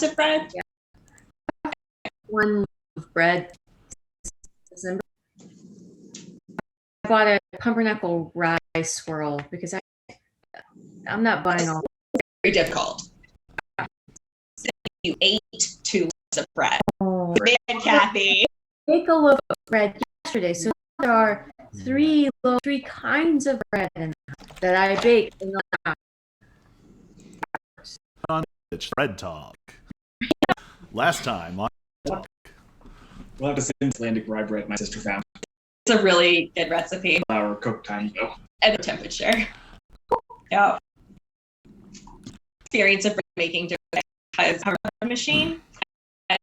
of bread? Yeah. One loaf of bread. I bought a pumpernickel rice swirl because I'm not buying all. Very difficult. You ate 2 loaves of bread. Oh, Man, Kathy. Make a loaf of bread yesterday, so there are three kinds of bread that I baked. It's bread talk. Last time on talk. We'll have to send Icelandic rye bread my sister found. It's a really good recipe. Flour cooked time though. And the temperature. Yeah. Experience of making dough because I have a machine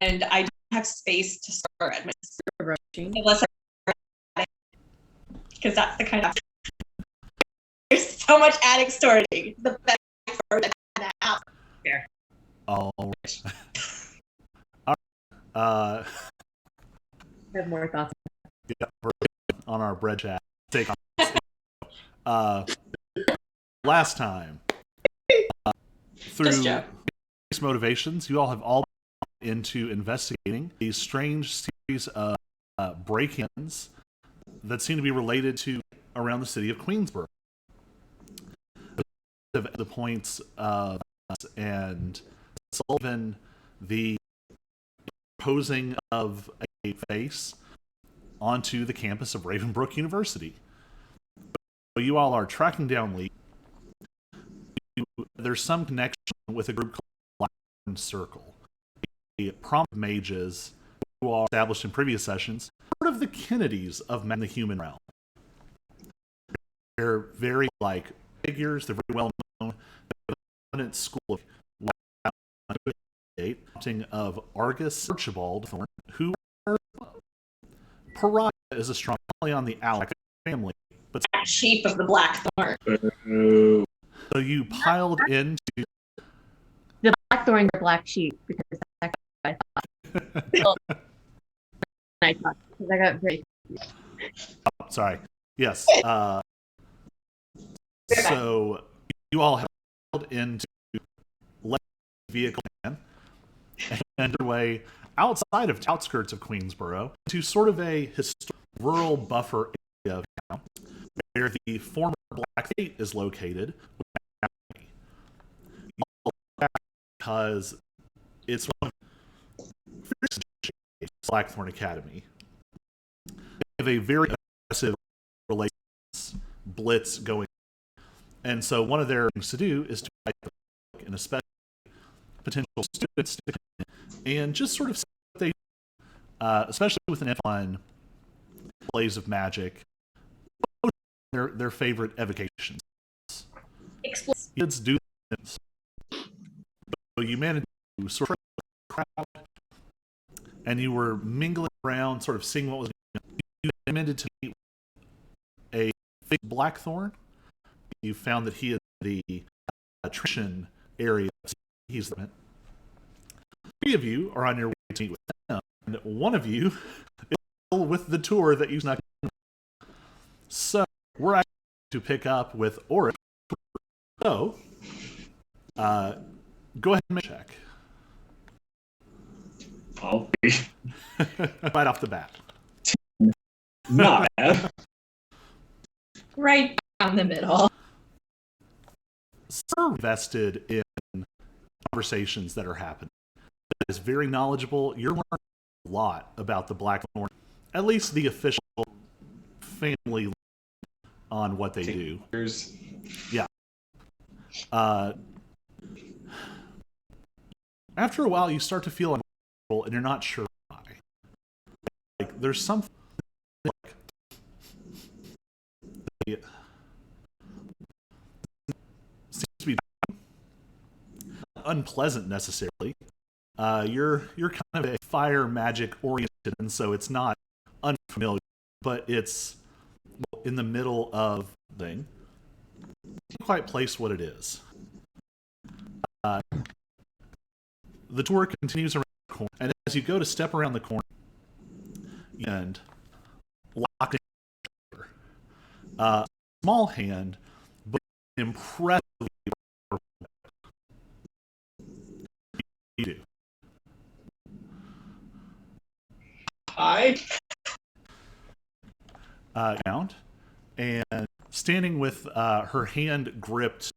and I don't have space to store at my machine unless because that's the kind of there's so much attic storage. The best storage in the house. There. All right. All right. I have more thoughts. Yeah, we're on our bread chat. Take on. Last time, through various motivations, you all have all been into investigating these strange series of break-ins that seem to be related to around the city of Queensborough. The points of and Sullivan, the posing of a face onto the campus of Ravenbrook University. So you all are tracking down Lee. There's some connection with a group called Black Circle. The prompt mages who are established in previous sessions, sort of the Kennedys of the human realm. They're very like figures, they're very well known. The prominent school of of Argus Archibald Thorne, who Pariah is a strong on the Alec family, but sheep of the Blackthorn. So you piled into the Blackthorn are black sheep because that's what I thought. I thought because I got very. Oh, sorry. Yes. So you all have piled into vehicle and underway outside of outskirts of Queensborough to sort of a historic rural buffer area of town where the former Black Fate is located, because it's one of the Blackthorn Academy. They have a very aggressive relations blitz going, and so one of their things to do is to fight the public, and especially potential students to come in and just sort of see what they do, especially with an emphasis on plays of magic, their favorite evocations. Kids do this. So you managed to sort of crowd, and you were mingling around, sort of seeing what was going on. You demanded to meet a fake Blackthorn. You found that he is the attrition area. He's the 3 of you are on your way to meet with him, and one of you is still with the tour that you snuck in. So we're actually to pick up with Oryx. So go ahead and make a check. I'll be right off the bat. Not bad. Right down the middle. So invested in conversations that are happening. It is very knowledgeable. You're learning a lot about the Blackthorn, at least the official family on what they do. Yeah. After a while, you start to feel uncomfortable, and you're not sure why. Like there's something like seems to be unpleasant necessarily. You're kind of a fire magic oriented, and so it's not unfamiliar, but it's in the middle of the thing. You can't quite place what it is. The tour continues around the corner, and as you go to step around the corner, and lock in small hand, but impressively. You do. I Ground, and standing with her hand gripped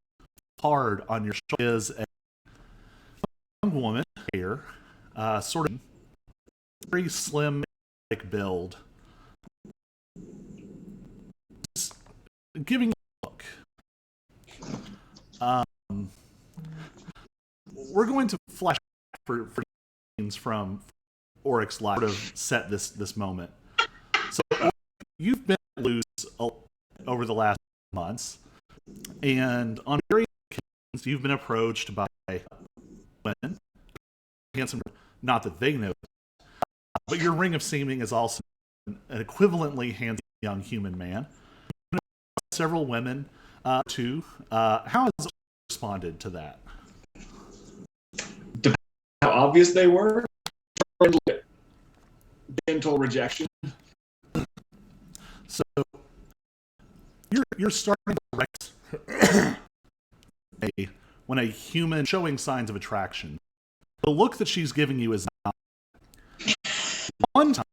hard on your shoulder is a young woman here, sort of very slim, like build, just giving a look. We're going to flash for scenes from Oryx Live, sort of set this moment. So you've been loose over the last months, and on various occasions you've been approached by women, handsome, not that they know, but your ring of seeming is also an equivalently handsome young human man. Several women, too. How has responded to that? how obvious they were. Gentle rejection. So you're starting to recognize when a human showing signs of attraction, the look that she's giving you is not. One time,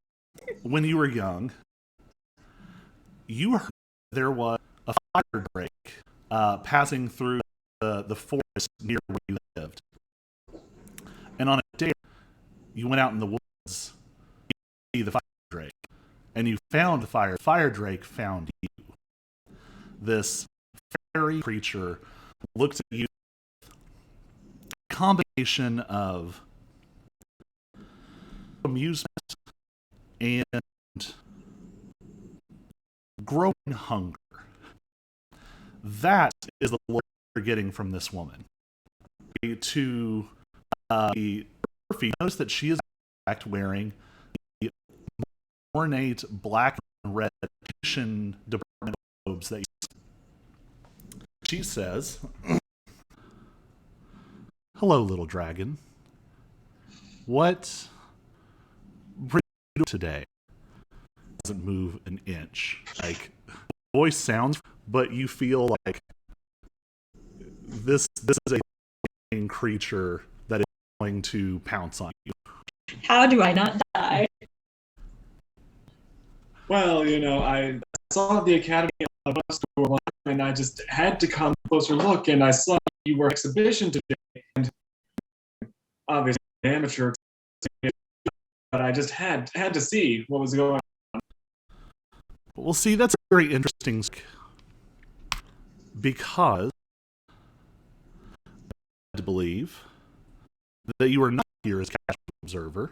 when you were young, you heard there was a fire break passing through the forest near where you lived. And on a day, you went out in the woods to see the fire drake, and you found the fire. Fire drake found you. This fairy creature looked at you. A combination of amusement and growing hunger. That is the look you're getting from this woman. To the Murphy, notice that she is in fact wearing the ornate black and red Haitian department robes that she says, "Hello, little dragon. What brings you today?" Doesn't move an inch. Like, voice sounds, but you feel like this is a creature that is going to pounce on you. How do I not die? Well, I saw the Academy on a bus tour one time, and I just had to come closer look, and I saw you were exhibition today, and obviously an amateur, but I just had to see what was going on. Well, see, that's very interesting because I believe that you are not here as a casual observer.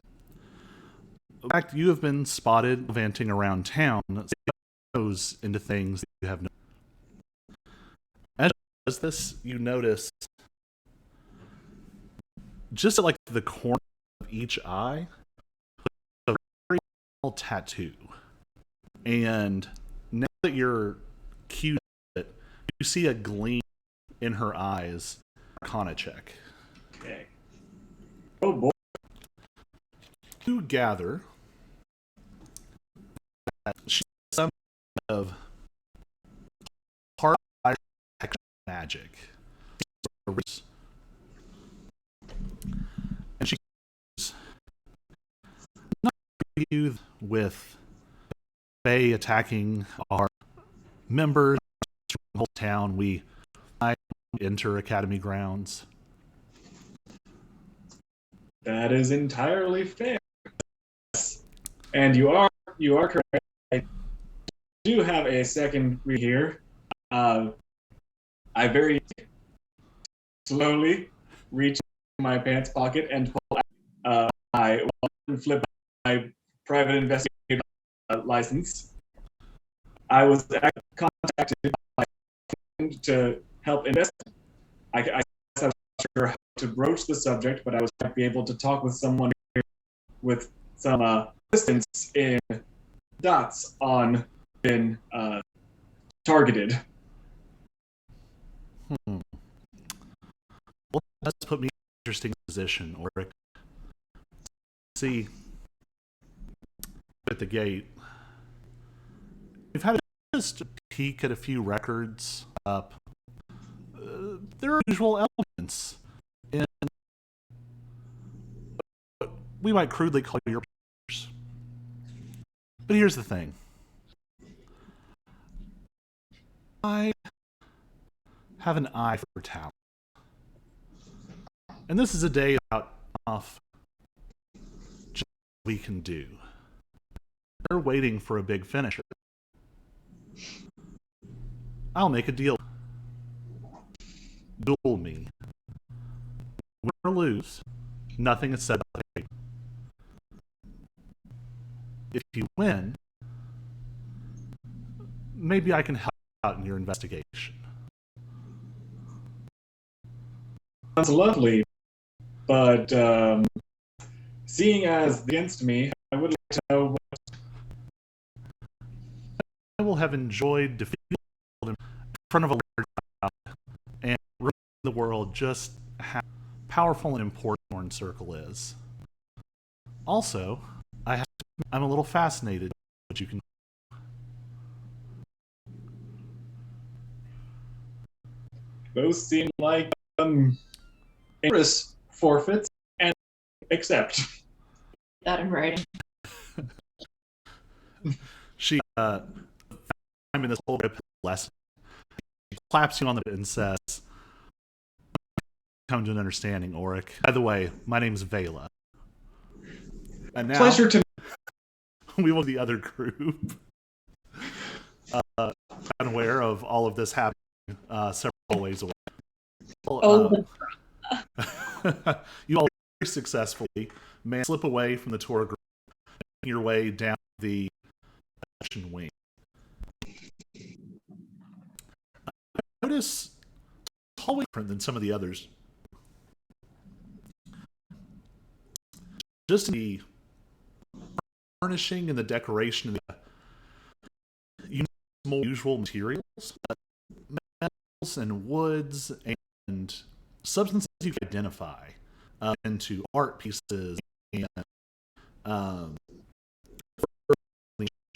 In fact, you have been spotted vanting around town, nose into things that you have no. As this, you notice just at like the corner of each eye, a very small tattoo. And now that you're cued at it, you see a gleam in her eyes. Arcana check. Okay. Oh boy. You gather that she's some of hard magic. And she's not you with Faye attacking our members from the whole town. We enter Academy grounds. That is entirely fair. And you are correct. I do have a second read here. I very slowly reach in my pants pocket and pull out my flip my private investigator license. I was contacted by to help invest. I guess I was not sure how to broach the subject, but I was happy able to talk with someone here with some assistance in dots on been targeted. Well, that's put me in an interesting position, Ulrich. See, at the gate, we've had just a peek at a few records up. There are usual elements in what we might crudely call your pictures. But here's the thing. I have an eye for talent. And this is a day about off just what we can do. They're waiting for a big finisher. I'll make a deal. Duel me. Win or lose, nothing is said about the game. If you win, maybe I can help out in your investigation. Sounds lovely, but seeing as against me, I would like to know. I will have enjoyed defeating in front of a large crowd and reminding the world just how powerful and important Horn Circle is. Also, I'm a little fascinated with what you can. Those seem like interest forfeits and accept. That in writing. She, I'm in this whole lesson. She claps you on the and says, "Come to an understanding, Auric. By the way, my name's Vela." And now Pleasure to we will the other group. Unaware of all of this happening several ways away. Oh, You all very successfully may slip away from the tour group, making your way down the action wing. Notice it's hallway different than some of the others. Just in the furnishing and the decoration, you more usual materials, metals and woods and substances you can identify into art pieces and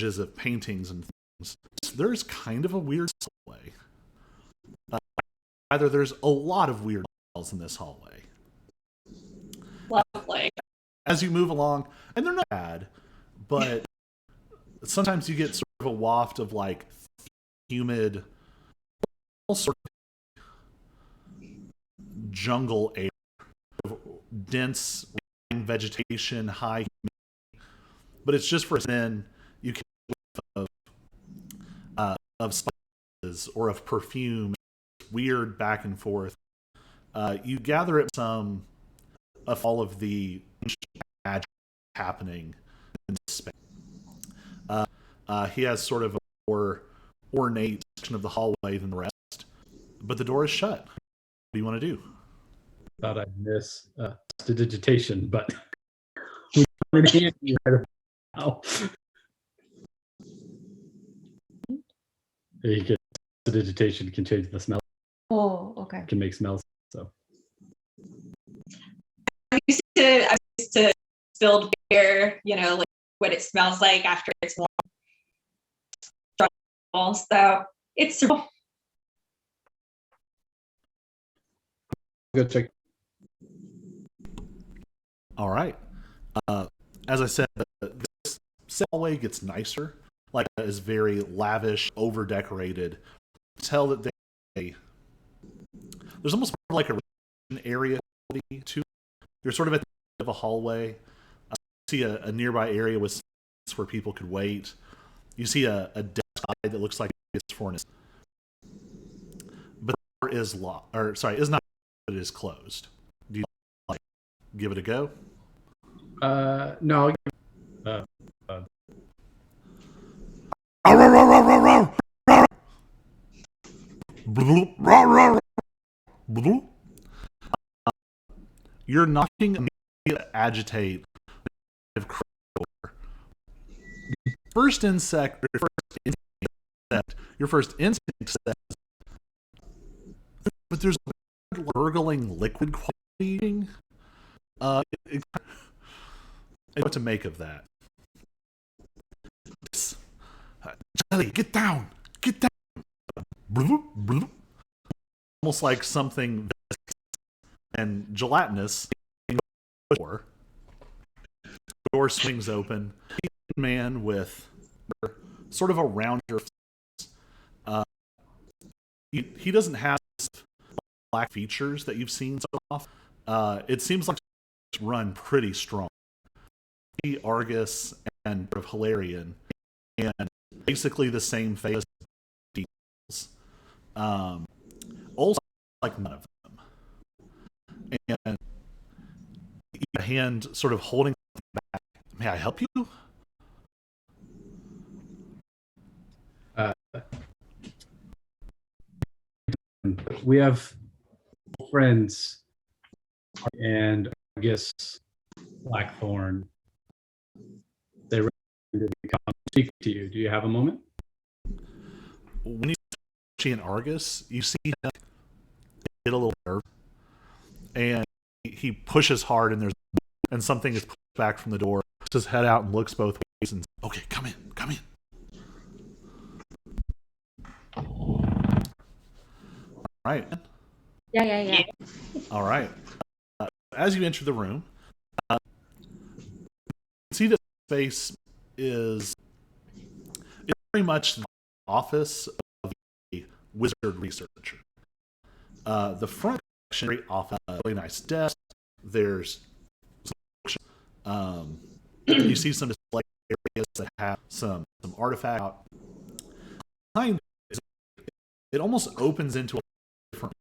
images of paintings and things. There's kind of a weird hallway. Either there's a lot of weird walls in this hallway. lovely. As you move along, and they're not bad, but sometimes you get sort of a waft of like humid, all sort of jungle air, dense vegetation, high humidity. But it's just for then you can of spices or of perfume, weird back and forth. You gather at some of all of the magic happening in space. He has sort of a more ornate section of the hallway than the rest, but the door is shut. What do you want to do? Thought I'd miss digitation, but we found it handy right now. You can digitation can change the smell, Oh, okay. can make smells. So I'm used to spilled beer, like what it smells like after it's warm. So it's go check. All right. As I said, this hallway gets nicer. Like, it is very lavish, over decorated. Tell that there's almost like a area to. You're sort of at the end of a hallway. You see a nearby area with where people could wait. You see a desk that looks like it's for an. But the door is locked, or sorry, is not. But it is closed. Do you like give it a go? No. You're knocking immediate agitate. Your first instinct says, but there's a gurgling liquid quality. What to make of that? Jelly, get down! Get down! Almost like something and gelatinous. The door swings open. A man with sort of around your face. He doesn't have black features that you've seen so often. It seems like it's run pretty strong. Argus and Hilarion, and basically the same face details. Also, like none of them. And a hand sort of holding back. May I help you? We have friends, and Argus, Blackthorn. They recommended me come speak to you. Do you have a moment? When you see an Argus, you see him get a little nervous, and he pushes hard, and something is pushed back from the door. Puts his head out and looks both ways, and okay, come in. All right. Yeah. All right. As you enter the room, you see that the space is very much the office of a wizard researcher. The front section, very office, really nice desk. There's you see some display areas that have some artifact. Behind it almost opens into a different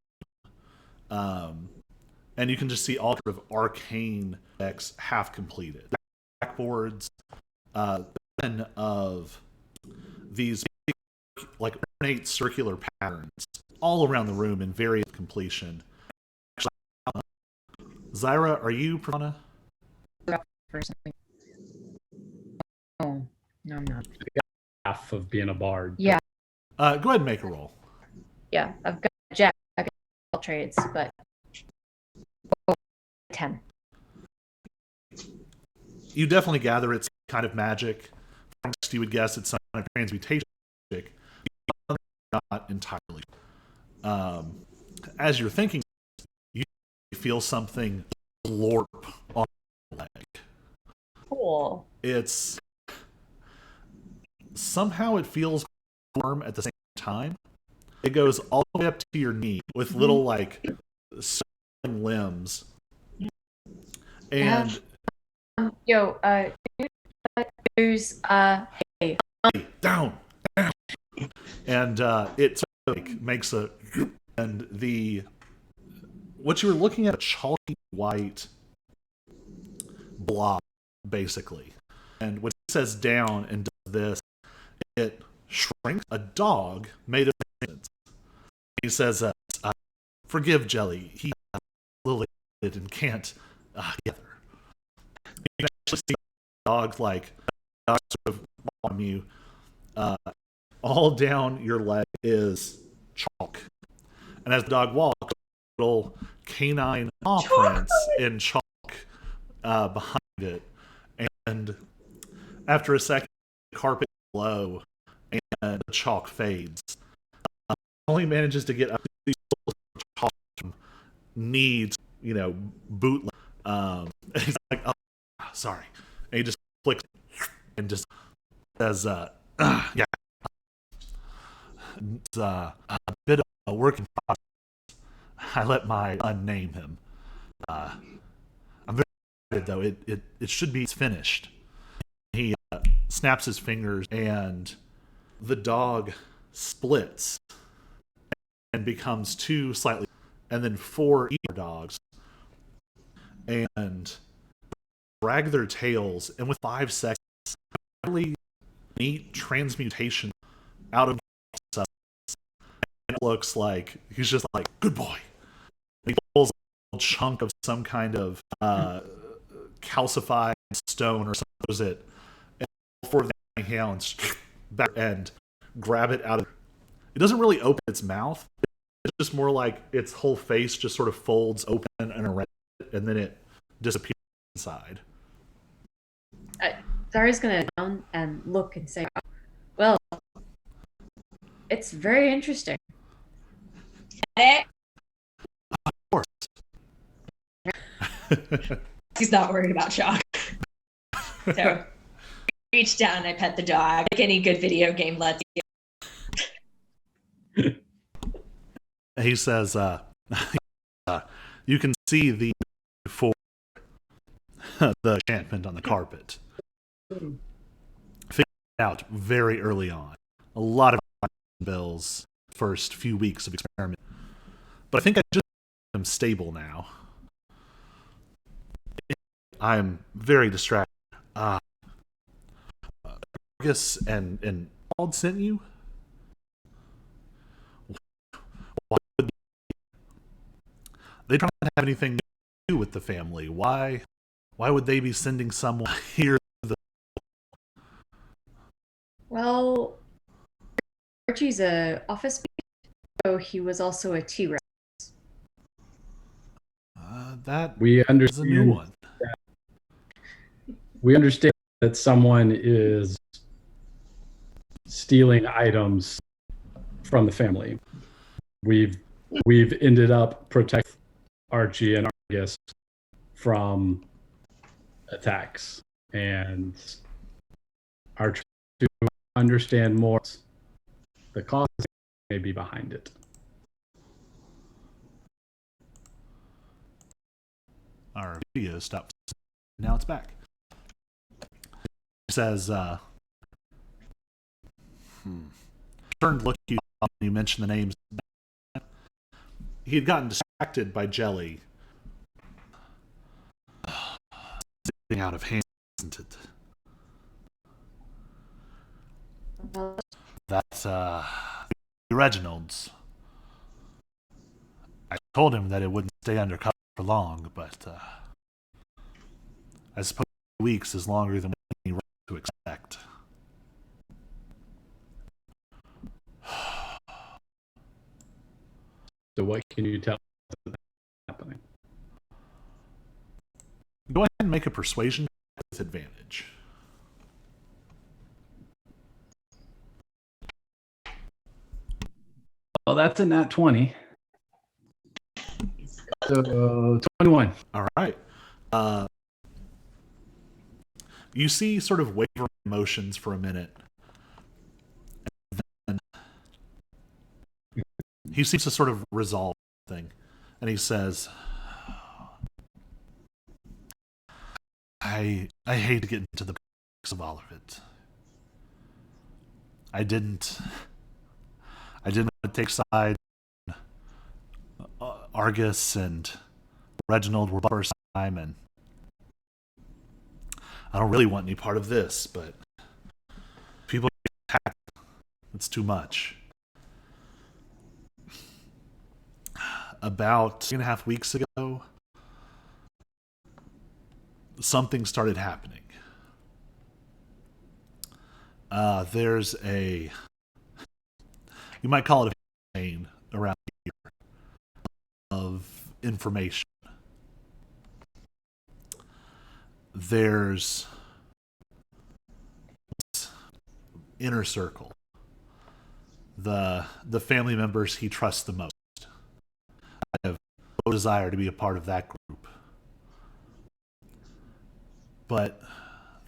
and you can just see all sort of arcane decks half completed. Backboards, of these like ornate circular patterns all around the room in various completion. Zyra, are you Prana? Oh, no, I'm not. Half of being a bard. Yeah. Go ahead and make a roll. Yeah, I've got Jack. I got all trades, but 10. You definitely gather it's kind of magic. First, you would guess it's some kind of transmutation magic. Not entirely. As you're thinking, you feel something lorp on your leg. Cool. It's somehow it feels warm at the same time. It goes all the way up to your knee with little like swelling limbs. And there's hey. down. And it sort of like makes a and the what you were looking at, a chalky white blob, basically. And when it says down and does this, it shrinks a dog made of incense. He says, forgive Jelly, he lily and can't together. You can actually see the dog like sort of on you. All down your leg is chalk. And as the dog walks, little canine paw prints in chalk behind it. And after a second, the carpet is low and the chalk fades. Only manages to get up to these chalk needs, bootleg. And he's like, oh, sorry. And he just clicks and just says, yeah. It's a bit of a work in progress. I let my unname him. I'm very excited, though. It should be finished. He snaps his fingers, and the dog splits and becomes two slightly, and then four eager dogs, and drag their tails, and with 5 seconds, really neat transmutation out of substance. And it looks like he's just like, good boy. And he pulls a chunk of some kind of calcified stone or something, it, and four of the hands back and grab it out of. It doesn't really open its mouth. It's just more like its whole face just sort of folds open and around it, and then it disappears inside. Zara's gonna down and look and say, well, it's very interesting. Get Of course. it? He's not worried about shock. So reach down and I pet the dog, like any good video game lets you. He says, you can see the for the enchantment on the carpet. Figured it out very early on. A lot of bills first few weeks of experiment. But I think I just am stable now. I'm very distracted. Argus and Bald sent you? Why would they don't have anything to do with the family? Why would they be sending someone here? Well, Archie's a office mate, so he was also a T-Rex. That We is a new understand. one. We understand that someone is stealing items from the family. We've ended up protecting Archie and Argus from attacks, and are trying to understand more the cause maybe behind it. Our video stopped. Now it's back. He says, turned to look at you when you mentioned the names. He had gotten distracted by Jelly. Getting out of hand, isn't it? Well, That's Reginald's. I told him that it wouldn't stay undercover for long, but I suppose weeks is longer than we right to expect. So what can you tell us that's happening? Go ahead and make a persuasion with advantage. Well, that's a nat 20. So 21. All right. You see sort of wavering emotions for a minute. And then he seems to sort of resolve thing. And he says, I hate to get into the basics of all of it. I didn't take sides. Argus and Reginald were first time, and I don't really want any part of this, but people get attacked. It's too much. About 2.5 weeks ago, something started happening. There's a, you might call it a chain around here of information. There's inner circle, the family members he trusts the most. I have no desire to be a part of that group, but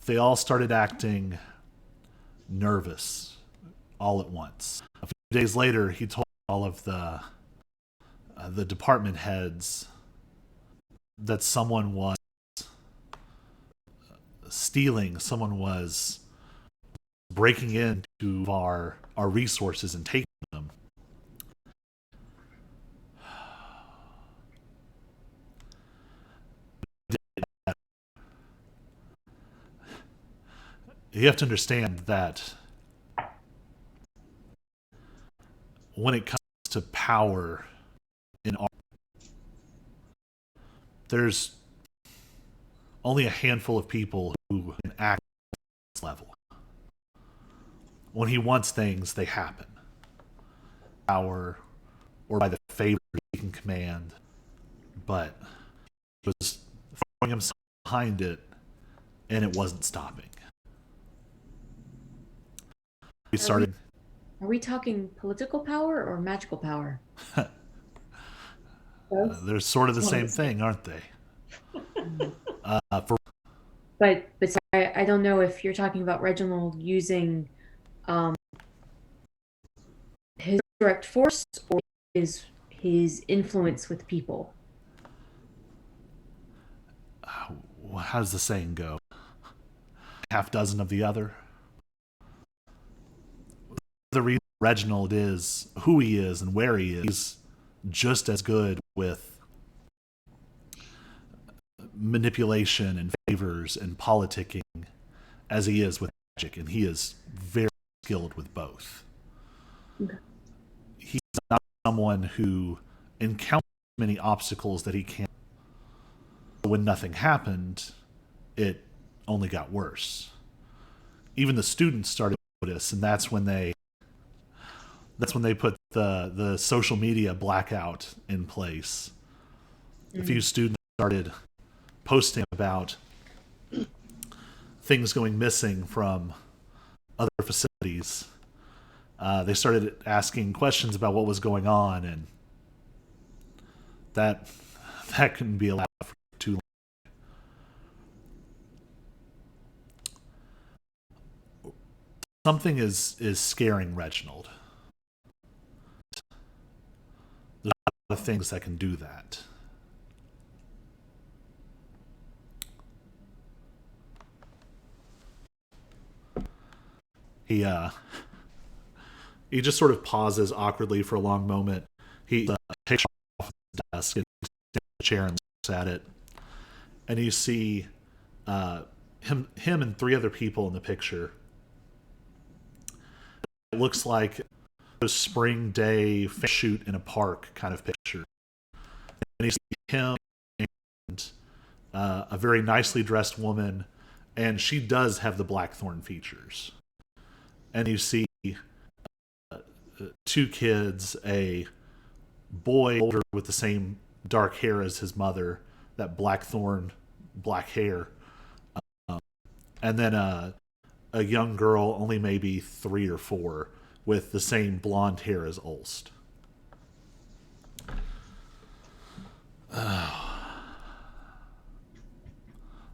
they all started acting nervous all at once. A few days later, he told all of the department heads that someone was stealing, someone was breaking into our resources and taking them. You have to understand that when it comes to power in art, there's only a handful of people who can act at this level. When he wants things, they happen. Power, or by the favor he can command. But he was throwing himself behind it, and it wasn't stopping. He started. are we talking political power or magical power? They're sort of the same thing, aren't they? But sorry, I don't know if you're talking about Reginald using um, his direct force or his influence with people. How does the saying go? Half dozen of the other. The reason Reginald is who he is and where he is, he's just as good with manipulation and favors and politicking as he is with magic, and he is very skilled with both. Okay. He's not someone who encounters many obstacles that he can't. When nothing happened, it only got worse. Even the students started to notice, and that's when they put the social media blackout in place. A few students started posting about things going missing from other facilities. They started asking questions about what was going on, and that couldn't be allowed for too long. Something is scaring Reginald. There's a lot of things that can do that. He just sort of pauses awkwardly for a long moment. He takes off his desk and sits in the chair and looks at it, and you see him and three other people in the picture. It looks like a spring day shoot in a park kind of picture, and you see him and a very nicely dressed woman, and she does have the Blackthorn features. And you see two kids, a boy older with the same dark hair as his mother, that Blackthorn black hair, and then a young girl, only maybe 3 or 4, with the same blonde hair as Ulst.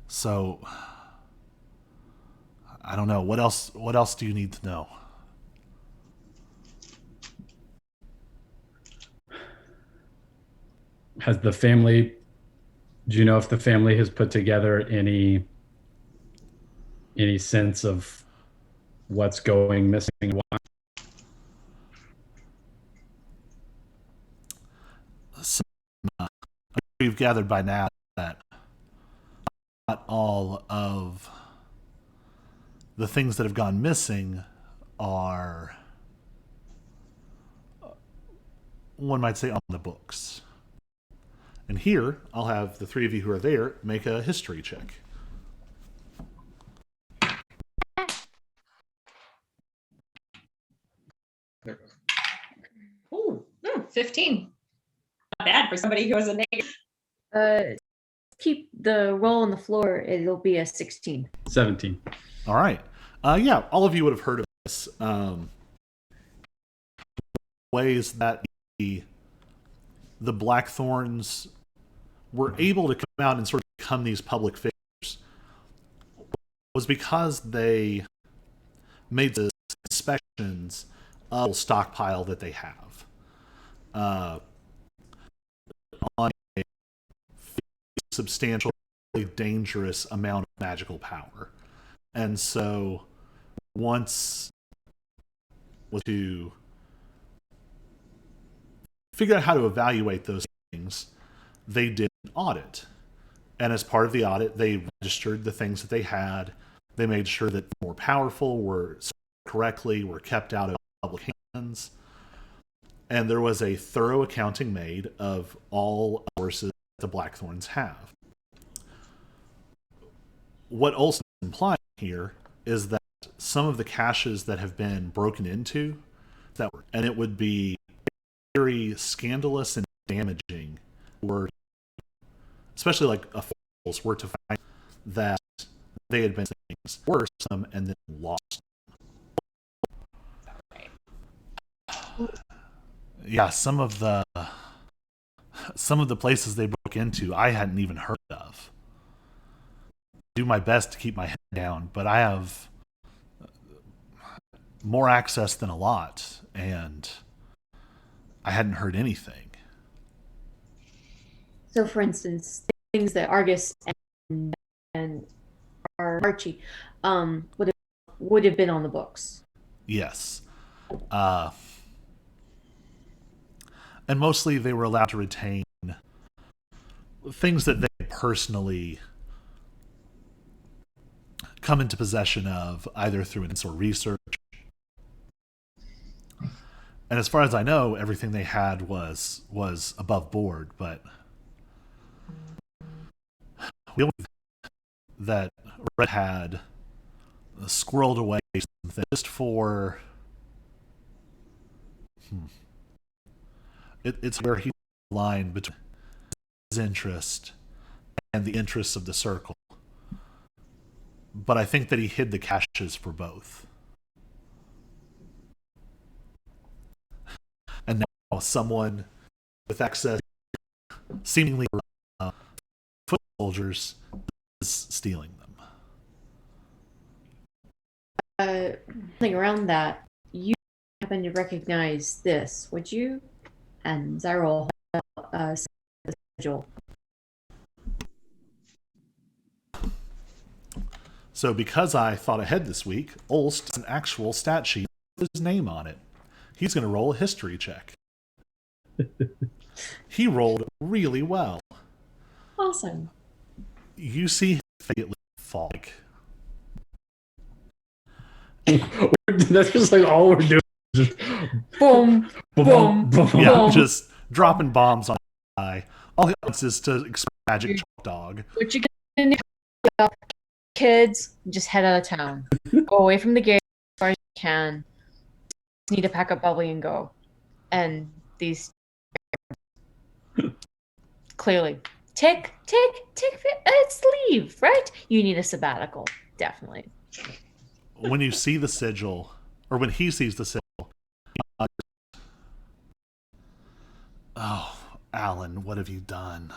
So I don't know. What else do you need to know? Has the family, do you know if the family has put together any sense of what's going missing and why? So, we've gathered by now that not all of the things that have gone missing are, one might say, on the books. And here, I'll have the three of you who are there make a history check. Ooh, 15. Not bad for somebody who has a negative. Keep the roll on the floor. It'll be a 16. 17. All right. Yeah, all of you would have heard of this. Ways that the Blackthorns were able to come out and sort of become these public figures was because they made the inspections of the stockpile that they have on a substantially dangerous amount of magical power. And so once was to figure out how to evaluate those things, they did an audit. And as part of the audit, they registered the things that they had. They made sure that the more powerful were correctly, were kept out of public hands. And there was a thorough accounting made of all sources the Blackthorns have. What Olson is implying here is that some of the caches that have been broken into, and it would be very scandalous and damaging, were, especially like officials, were to find that they had been things worse them and then lost. Yeah, some of the places they broke into I hadn't even heard of. do my best to keep my head down, but I have more access than a lot, and I hadn't heard anything. So, for instance, things that Argus and Archie would have been on the books. Yes. And mostly they were allowed to retain things that they personally come into possession of, either through insights or research. And as far as I know, everything they had was above board, but we only that Red had squirreled away something just for it's where he line between his interest and the interests of the circle. But I think that he hid the caches for both. And now someone with access, seemingly foot soldiers, is stealing them. Something around that, you happen to recognize this, would you? And Zyril the schedule. So because I thought ahead this week, Ulst has an actual stat sheet with his name on it. He's going to roll a history check. He rolled really well. Awesome. You see him immediately fall. That's just like all we're doing. Just Boom, boom, Yeah, boom. just dropping bombs on the guy. All he wants is to expect magic chalk dog. What you gonna do, kids? Just head out of town. Go away from the gate as far as you can. Just need to pack up bubbly and go. And these clearly take it's leave, right? You need a sabbatical, definitely. When you see the sigil, or when he sees the sigil, oh, Alan, what have you done?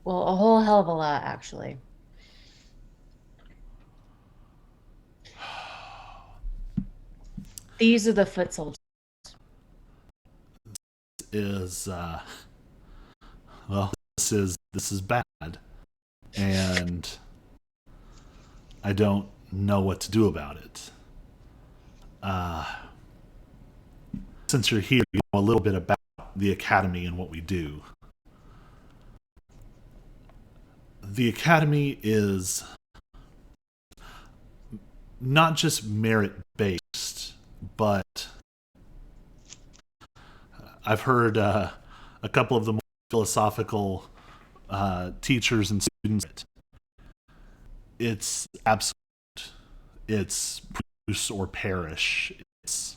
Well, a whole hell of a lot, actually. These are the foot soldiers. This is bad, and I don't know what to do about it. Since you're here, you know a little bit about the Academy and what we do. The Academy is not just merit-based, but I've heard a couple of the more philosophical teachers and students. It's absolute. It's produce or perish. It's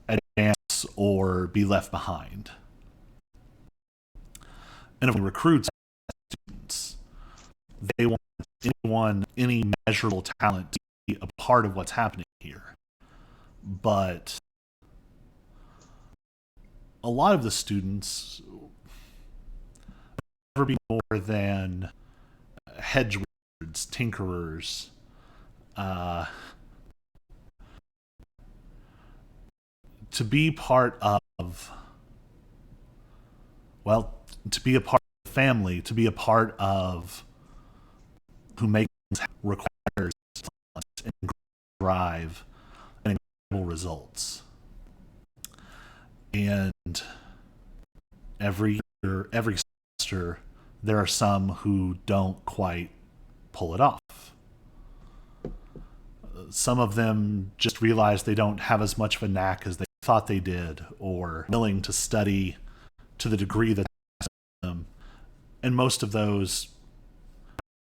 advance or be left behind. And if we recruit students, they want any measurable talent to be a part of what's happening here. But a lot of the students never be more than hedge wizards, tinkerers, to be part of, well, to be a part of the family, to be a part of who makes requires and drive and incredible results. And every year, every semester, there are some who don't quite pull it off. Some of them just realize they don't have as much of a knack as they thought they did, or willing to study to the degree that them. And most of those,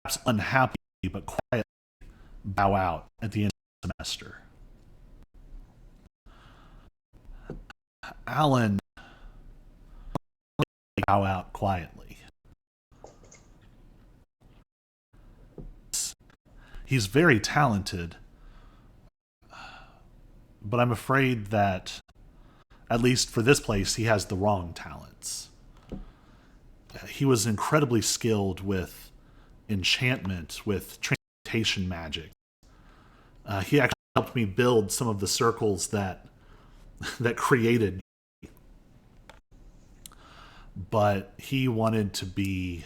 perhaps unhappy but quietly, bow out at the end of the semester. Alan bow out quietly. He's very talented, but I'm afraid that, at least for this place, he has the wrong talents. he was incredibly skilled with enchantment, with transmutation magic. He actually helped me build some of the circles that created. But he wanted to be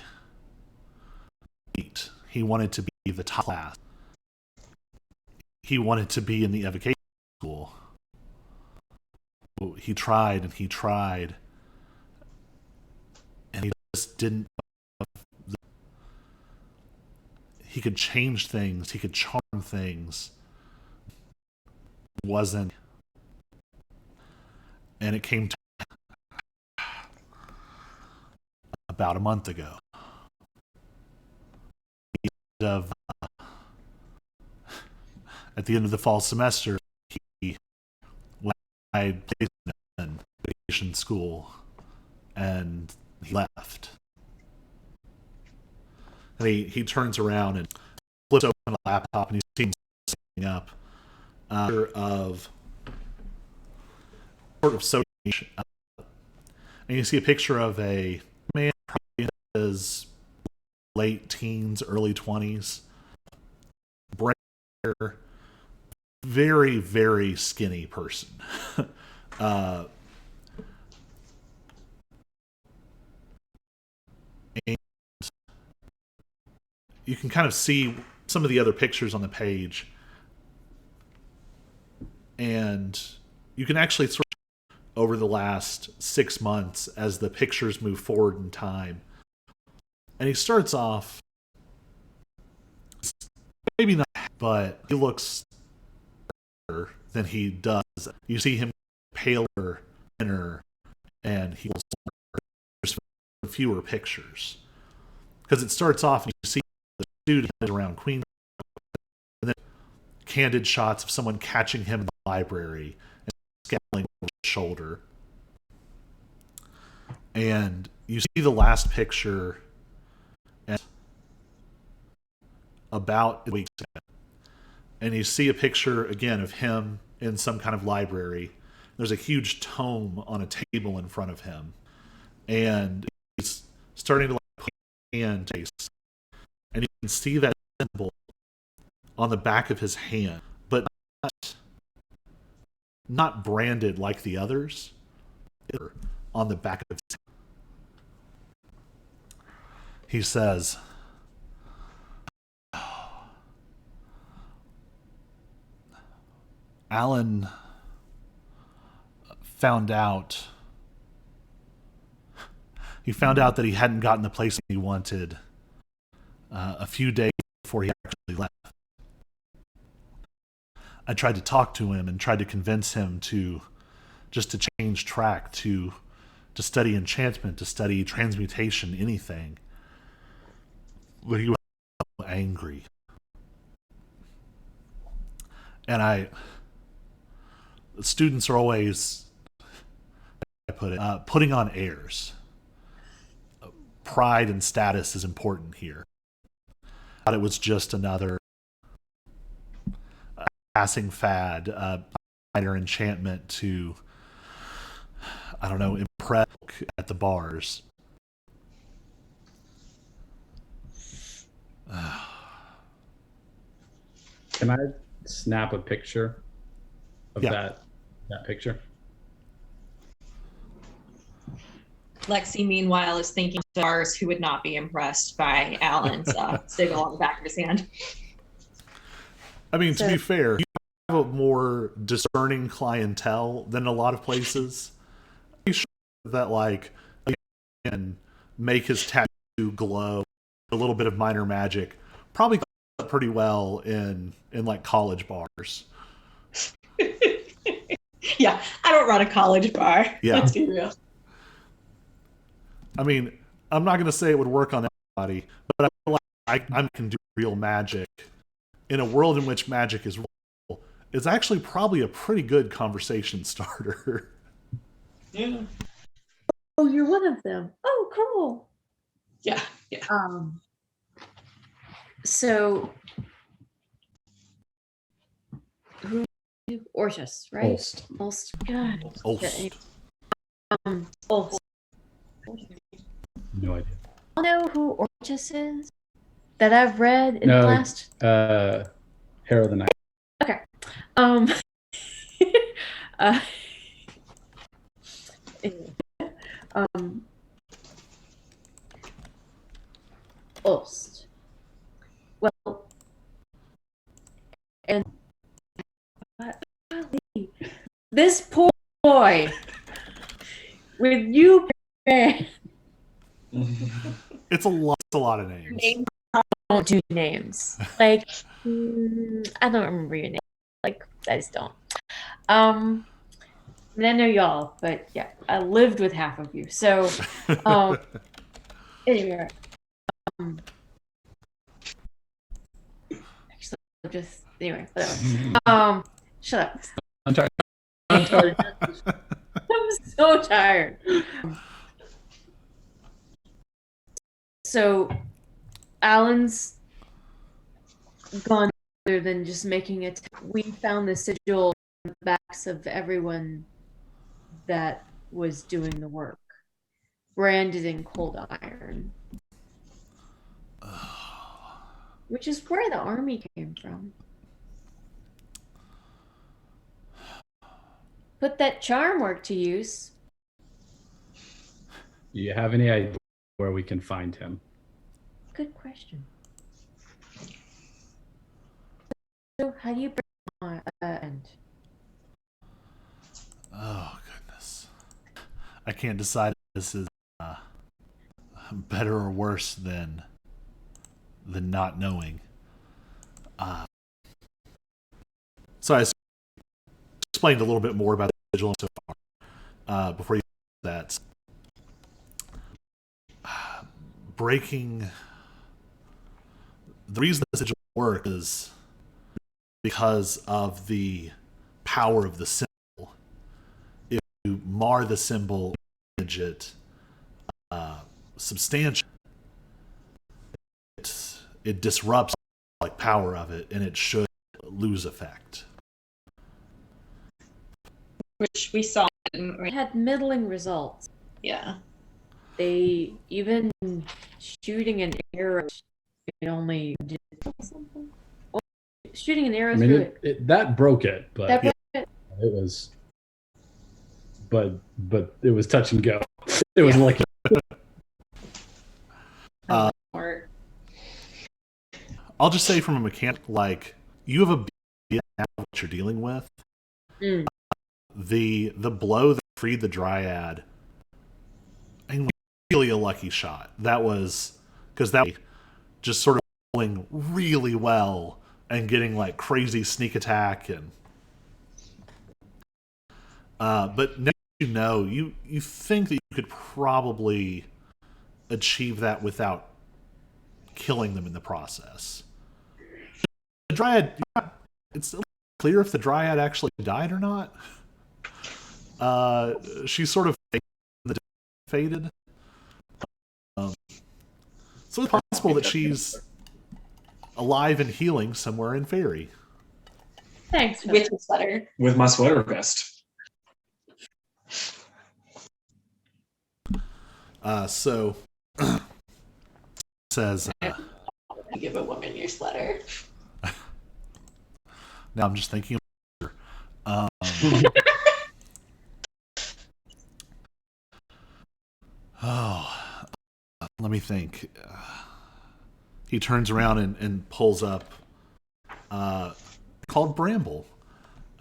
elite. He wanted to be the top class. He wanted to be in the evocation school. He tried and he tried, and he just didn't. He could change things. He could charm things. Wasn't. And it came to about a month ago. At the end of the fall semester, he I placed him in vacation school, and he left. And he turns around and flips open a laptop, and he seems setting up of sort of social media. And you see a picture of a man probably in his late teens, early 20s, bright hair, very, very skinny person. And you can kind of see some of the other pictures on the page, and you can actually sort of, over the last 6 months, as the pictures move forward in time, and he starts off maybe not, but he looks better than he does. You see him paler, thinner, and he looks there's fewer pictures, because it starts off and you see the student around Queen, and then candid shots of someone catching him in the library and scowling over his shoulder, and you see the last picture and about weeks ago, and you see a picture again of him in some kind of library. There's a huge tome on a table in front of him, and he's starting to put hand taste, and you can see that symbol on the back of his hand, but not branded like the others. On the back of his hand. He says, Alan found out that he hadn't gotten the place he wanted a few days before he actually left. I tried to talk to him and tried to convince him to change track, to study enchantment, to study transmutation, anything. But he was so angry. And students are always, putting on airs. Pride and status is important here. I thought it was just another passing fad, minor enchantment to, I don't know, impress at the bars. Can I snap a picture of that picture? Lexi, meanwhile, is thinking to ours who would not be impressed by Alan's sigil on the back of his hand. I mean, to be fair, you have a more discerning clientele than a lot of places. I'm sure that, like, can make his tattoo glow, a little bit of minor magic, probably goes pretty well in like college bars. Yeah, I don't run a college bar. Yeah. Let's be real. I mean, I'm not going to say it would work on everybody, but I feel like I can do real magic in a world in which magic is real. It's actually probably a pretty good conversation starter. Yeah. Oh, you're one of them. Oh, cool. Yeah. So who? Orchis, right? Ulst. God. Ulst. Ulst. No idea. I know who Orchis is that I've read in No. the last. Hair of the Night. Um, uh, anyway, um, Ulst. Well, and this poor boy with you, man, It's a lot of names. Names. don't do names. Like, I don't remember your name. Like, I just don't. I mean, I know y'all, but yeah, I lived with half of you. So, anyway, actually, just anyway, whatever. Shut up. I'm tired. I'm tired. I'm so tired. So, Alan's gone further than just making it. We found the sigil on the backs of everyone that was doing the work, branded in cold iron, which is where the army came from. Put that charm work to use. Do you have any idea where we can find him? Good question. So, how do you bring end? Oh goodness, I can't decide if this is better or worse than not knowing. So I explained a little bit more about the vigilance so far. Before you that, breaking the reason the sigil work is because of the power of the symbol. If you mar the symbol, damage it substantially, it disrupts the power of it, and it should lose effect. Which we saw. Didn't we? It had middling results. Yeah. They even shooting an arrow, it only did something. Well, shooting an arrow I mean, through it. that broke it, but That broke it. it was. But it was touch and go. It was like Or I'll just say from a mechanic, like, you have a idea of what you're dealing with. Mm. The blow that freed the Dryad, I mean, really a lucky shot. That was because that was just sort of rolling really well and getting like crazy sneak attack and. But now you think that you could probably achieve that without killing them in the process. The Dryad, it's still clear if the Dryad actually died or not. She's sort of faded. So it's possible that she's alive and healing somewhere in Fairy. Thanks. with the sweater. With my sweater vest. So says Give a woman your sweater. now I'm just thinking of let me think. He turns around and pulls up called Bramble,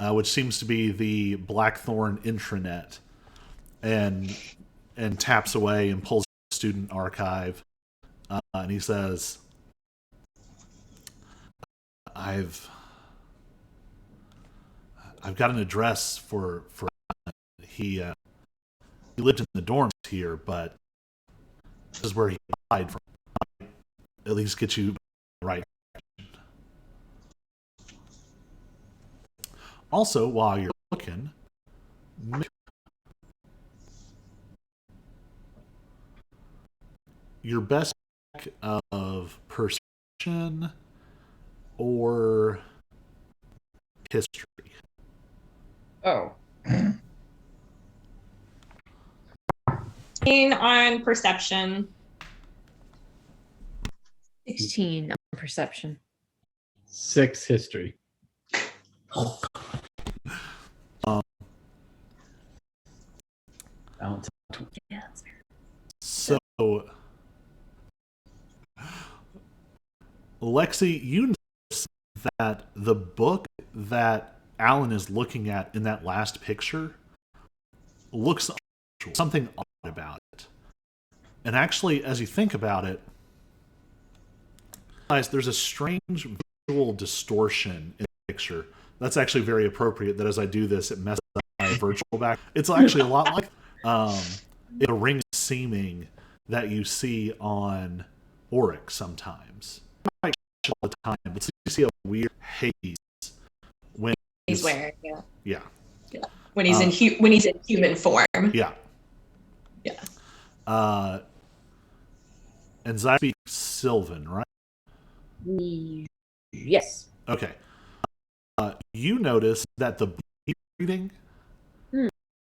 which seems to be the Blackthorn intranet, and taps away and pulls the student archive, and he says, I've got an address for he lived in the dorms here, but this is where he died from. At least get you right. Also, while you're looking, your best of perception or history. Oh. On perception. 16 on perception. 6 history. Balance. Yeah, that's fair. So, Lexi, you notice that the book that Alan is looking at in that last picture looks unusual, something odd about it. And actually, as you think about it, guys, there's a strange visual distortion in the picture. That's actually very appropriate that as I do this, it messes up my virtual back. It's actually a lot like a ring of seaming that you see on Auric sometimes. Not all the time, but you see a weird haze when He's wearing, yeah. Yeah. When he's when he's in human form. Yeah. Yeah. And Zai speaks Sylvan, right? Yes. Okay. You notice that the reading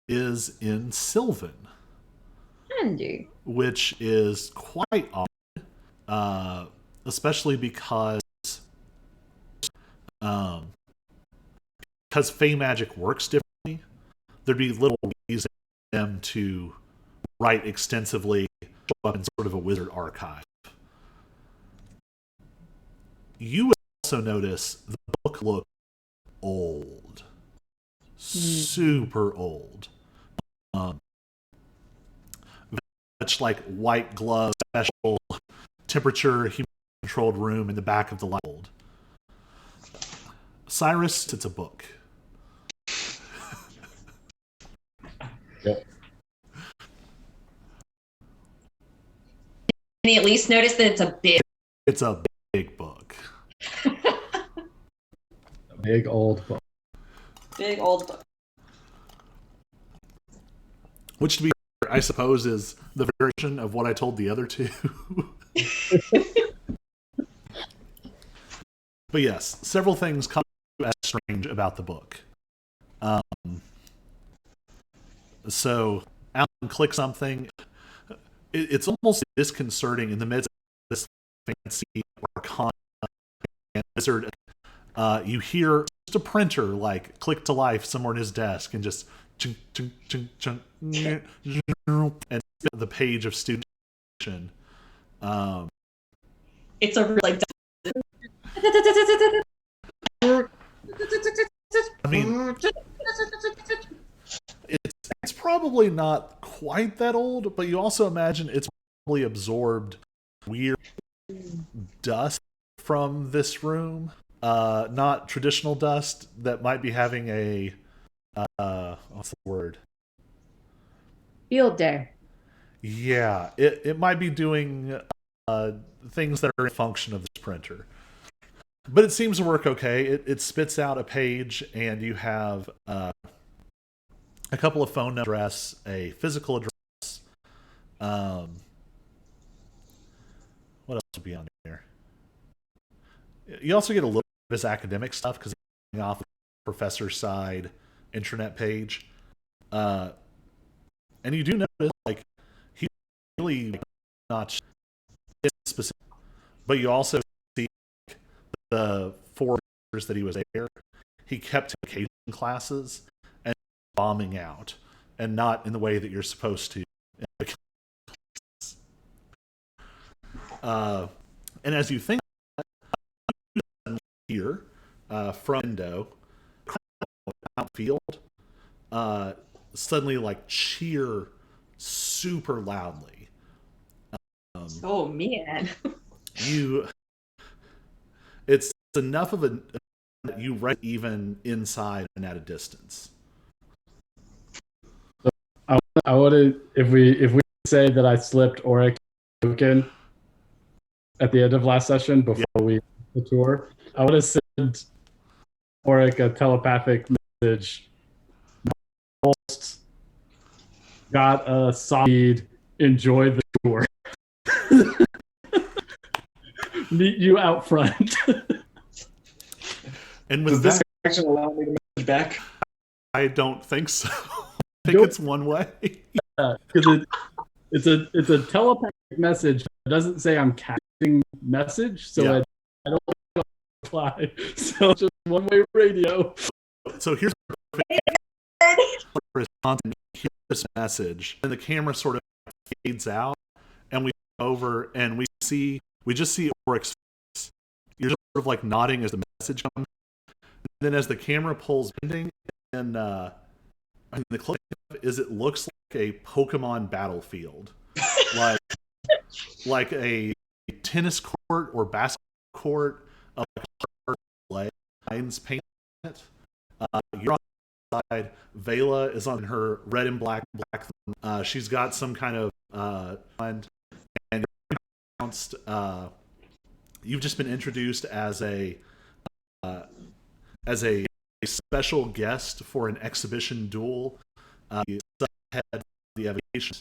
is in Sylvan, Andy. which is quite odd, especially because Fey magic works differently. There'd be little reason for them to write extensively, show up in sort of a wizard archive. You would also notice the book looked old, super old. Much like white glove, special temperature, human controlled room in the back of the light. Cyrus, it's a book. Yep. Can you at least notice that It's a big book. A big old book. big old book? Which, to be fair, I suppose is the version of what I told the other two. But yes, several things come as strange about the book. So Alan clicks something. It's almost disconcerting in the midst of this fancy arcana and wizard. You hear just a printer like click to life somewhere in his desk and just chunk, chunk, chunk, chunk, and the page of student. It's a really I mean, it's probably not quite that old, but you also imagine it's probably absorbed weird dust from this room. Not traditional dust that might be having a what's the word? Field day. Yeah, it might be doing things that are in function of this printer. But it seems to work okay. It spits out a page, and you have a couple of phone number address, a physical address. What else would be on there? You also get a little bit of his academic stuff because he's off the professor side intranet page. And you do notice, like, he really not specific, but you also see the 4 years that he was there, he kept occasion classes and bombing out, and not in the way that you're supposed to. And as you think here from window outfield, suddenly like cheer super loudly. oh man. It's enough of a you read even inside and at a distance. I would have if we say that I slipped Auric token at the end of last session before we the tour, I would have sent Auric a telepathic message. Almost got a solid. Enjoy the tour. Meet you out front. And Does with this that, actually allow me to message back? I don't think so. I think Nope. it's one way. Because it's a telepathic message. It doesn't say I'm casting message, so Yeah. I don't reply. So it's just one-way radio. So here's response and hear this message, and the camera sort of fades out, and we go over and we just see Oryx's face. You're just sort of like nodding as the message comes. And then as the camera pulls bending, and the close is it looks like a Pokemon battlefield, like a tennis court or basketball court of lines painted. You're on the side. Vela is on her red and black. She's got some kind of and announced. You've just been introduced as a special guest for an exhibition duel. Head the evacuation,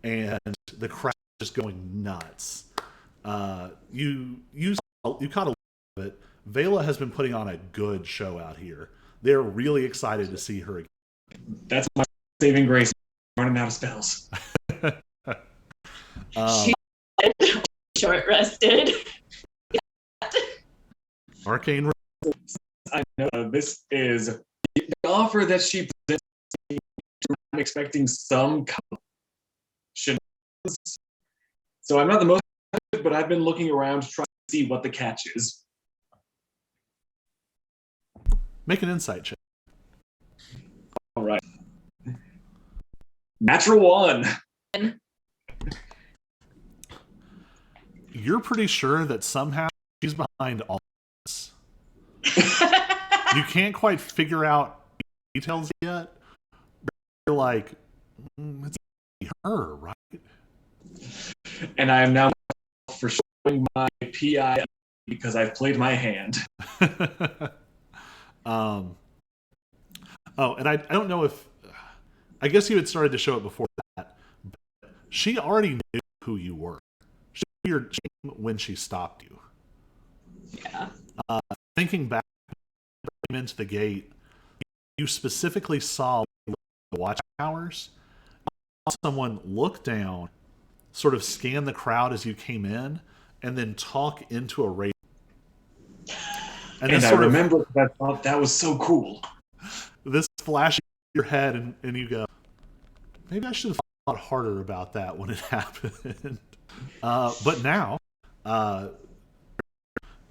and the crowd is just going nuts. You caught a little of it. Vela has been putting on a good show out here. They're really excited to see her again. That's my saving grace. Running out of spells. She short rested. Arcane. I know this is the offer that she presents. I'm expecting some shenanigans. So I'm not the most, but I've been looking around trying to see what the catch is. Make an insight check. All right. Natural 1. You're pretty sure that somehow she's behind all this. You can't quite figure out details yet. You're like, it's her, right? And I am now for showing my PI because I've played my hand. Oh, and I don't know if I guess you had started to show it before that, but she already knew who you were. She knew your name when she stopped you. Yeah. Thinking back into the gate, you specifically saw the watchtowers. Someone look down, sort of scan the crowd as you came in, and then talk into a radio. And I remember that I thought that was so cool. This flashes your head, and you go, maybe I should have thought harder about that when it happened. But now,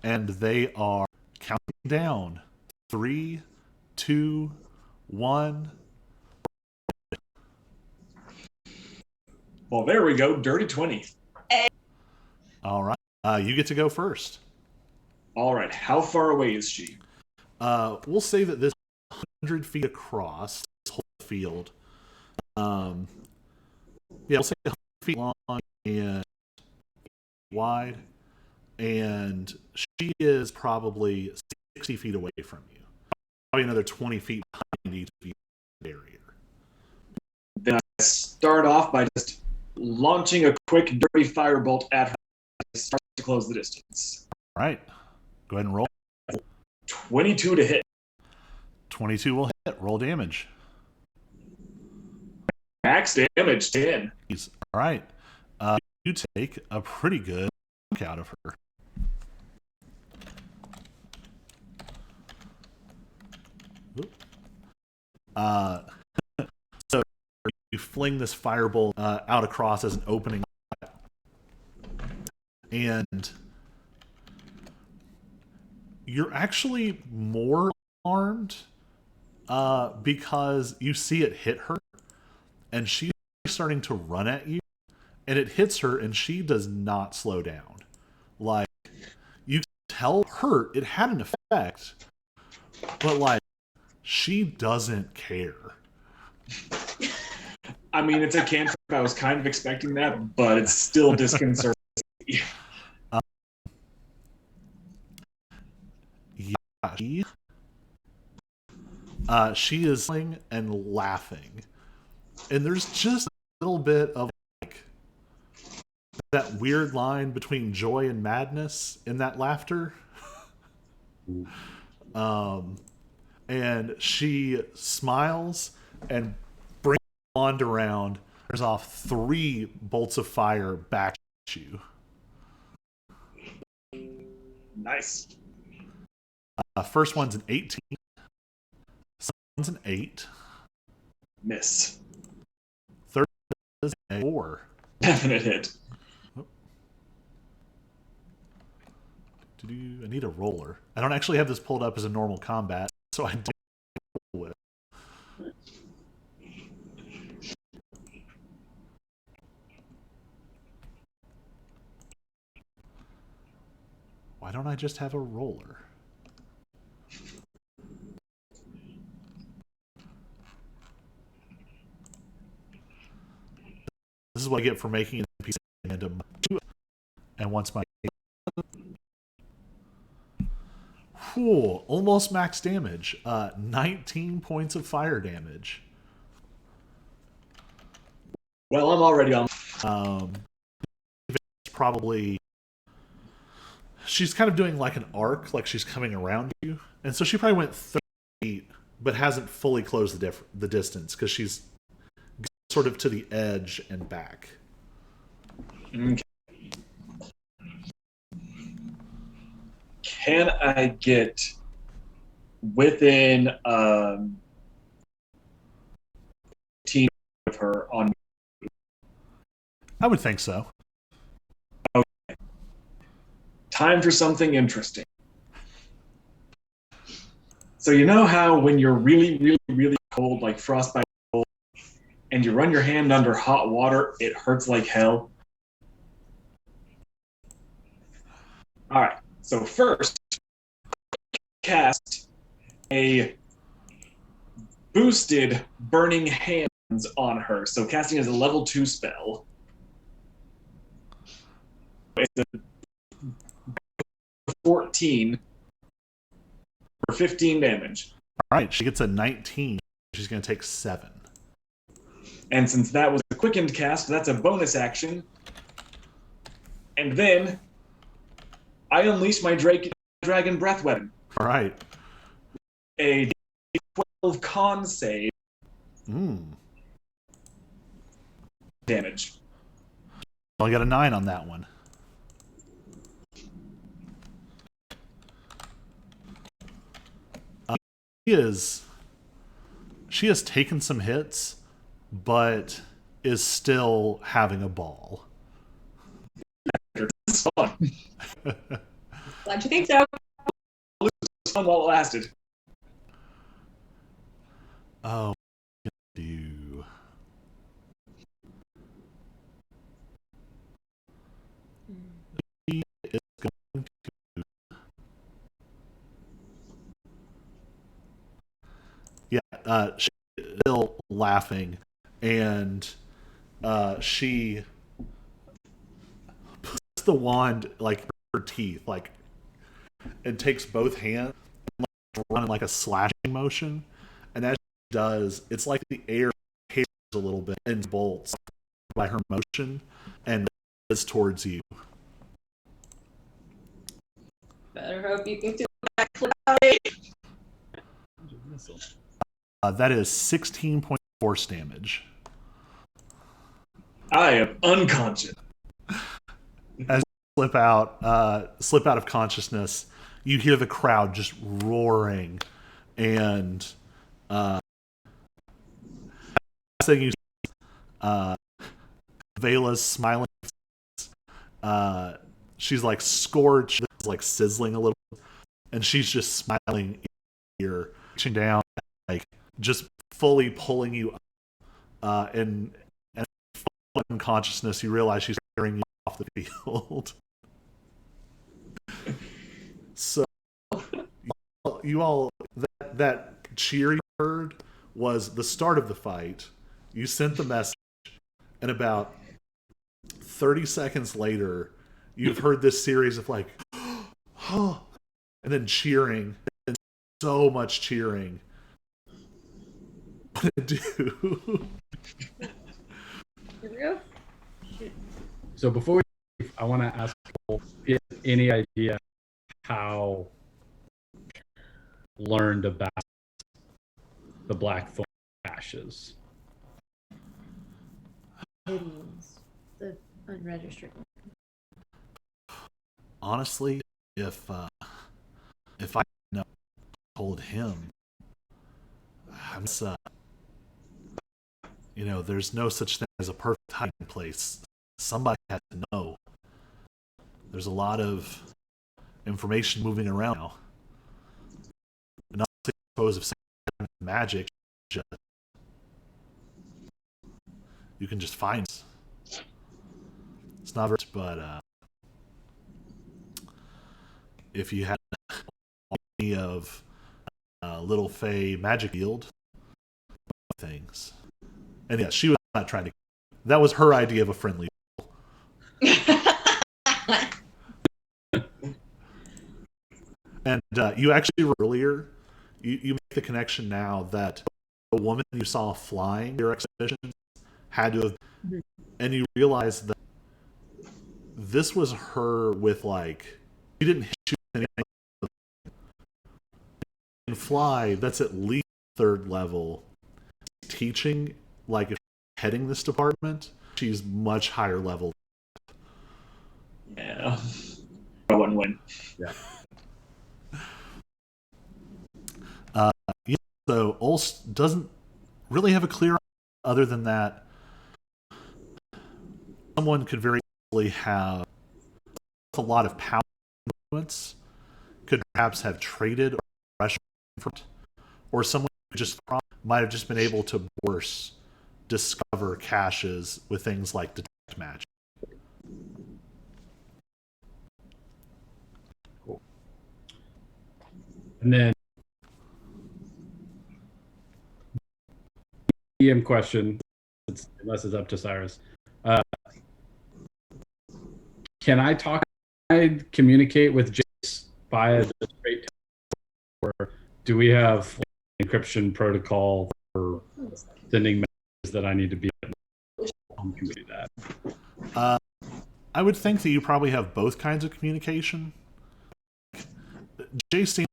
and they are counting down 3, 2, 1. Well, there we go. Dirty 20. All right. You get to go first. All right. How far away is she? We'll say that this 100 feet across this whole field. Yeah, we'll say 100 feet long and wide, and she is probably 60 feet away from you. Probably another 20 feet behind each of you barrier. Then I start off by just launching a quick dirty firebolt at her. I start to close the distance. All right. Go ahead and roll. 22 to hit. 22 will hit. Roll damage. Max damage 10. All right. You take a pretty good chunk out of her. So you fling this firebolt out across as an opening, and you're actually more alarmed because you see it hit her, and she's starting to run at you, and it hits her, and she does not slow down. Like, you can tell hurt, it had an effect, but like, she doesn't care. I mean, it's a cantrip. I was kind of expecting that, but it's still disconcerting. She is smiling and laughing, and there's just a little bit of like that weird line between joy and madness in that laughter. And she smiles and brings the wand around. There's off 3 bolts of fire back at you. Nice. First one's an 18. Second one's an 8. Miss. Third is a 4. Definite hit. I need a roller. I don't actually have this pulled up as a normal combat, so I don't roll with. Why don't I just have a roller? This is what I get for making an NPC random. And once my Cool, almost max damage. 19 points of fire damage. Well, I'm already on. It's probably she's kind of doing like an arc, like she's coming around you, and so she probably went 30 feet, but hasn't fully closed the distance because she's sort of to the edge and back. Okay. Can I get within 15 of her on? I would think so. Time for something interesting. So you know how when you're really, really, really cold, like frostbite cold, and you run your hand under hot water, it hurts like hell? All right. So first, cast a boosted burning hands on her. So casting as a level 2 spell. It's a 14 for 15 damage. All right, she gets a 19. She's going to take 7. And since that was a quickened cast, that's a bonus action. And then I unleash my dragon breath weapon. All right. A 12 con save damage. Only got a 9 on that one. She has taken some hits, but is still having a ball. It's fun. Glad you think so. It was fun while it lasted. Oh, do. She is going to. Yeah, she's still laughing, and she puts the wand like her teeth, like, and takes both hands, and like, run in like a slashing motion, and as she does, it's like the air tears a little bit and bolts by her motion, and is towards you. Better hope you can do that, Cloudy. That is 16 points of force damage. I am unconscious. As you slip out of consciousness, you hear the crowd just roaring, and thing you see, Vela's smiling. She's like scorched, like sizzling a little, and she's just smiling here, reaching down, like just fully pulling you up, and in consciousness, you realize she's carrying you off the field. So, you all that cheer you heard was the start of the fight. You sent the message, and about 30 seconds later, you've heard this series of like, and then cheering, and so much cheering. What did it do? So before we leave, I want to ask people if you have any idea how learned about the Blackthorn ashes. Hidden ones, the unregistered ones. Honestly, if I know told him, I'm just, there's no such thing as a perfect hiding place. Somebody has to know. There's a lot of information moving around now. And I suppose if something magic, you can just find it. It's not very, but if you had any of Little Faye magic field things, and yeah, she was not trying to. That was her idea of a friendly. And you actually earlier, you make the connection now that the woman you saw flying your expedition had to have, and you realize that this was her with like, she didn't shoot anything. And fly, that's at least third level. Teaching, like if heading this department, she's much higher level. Yeah. I wouldn't win. Yeah. So Ulst doesn't really have a clear other than that someone could very easily have a lot of power influence, could perhaps have traded or pressure, or someone who just might have just been able to worse discover caches with things like detect magic. Cool. And then DM question, unless it's up to Cyrus. Can I communicate with Jace via the straight text, or do we have encryption protocol for sending messages that I need to be able to do that? I would think that you probably have both kinds of communication. Jace seems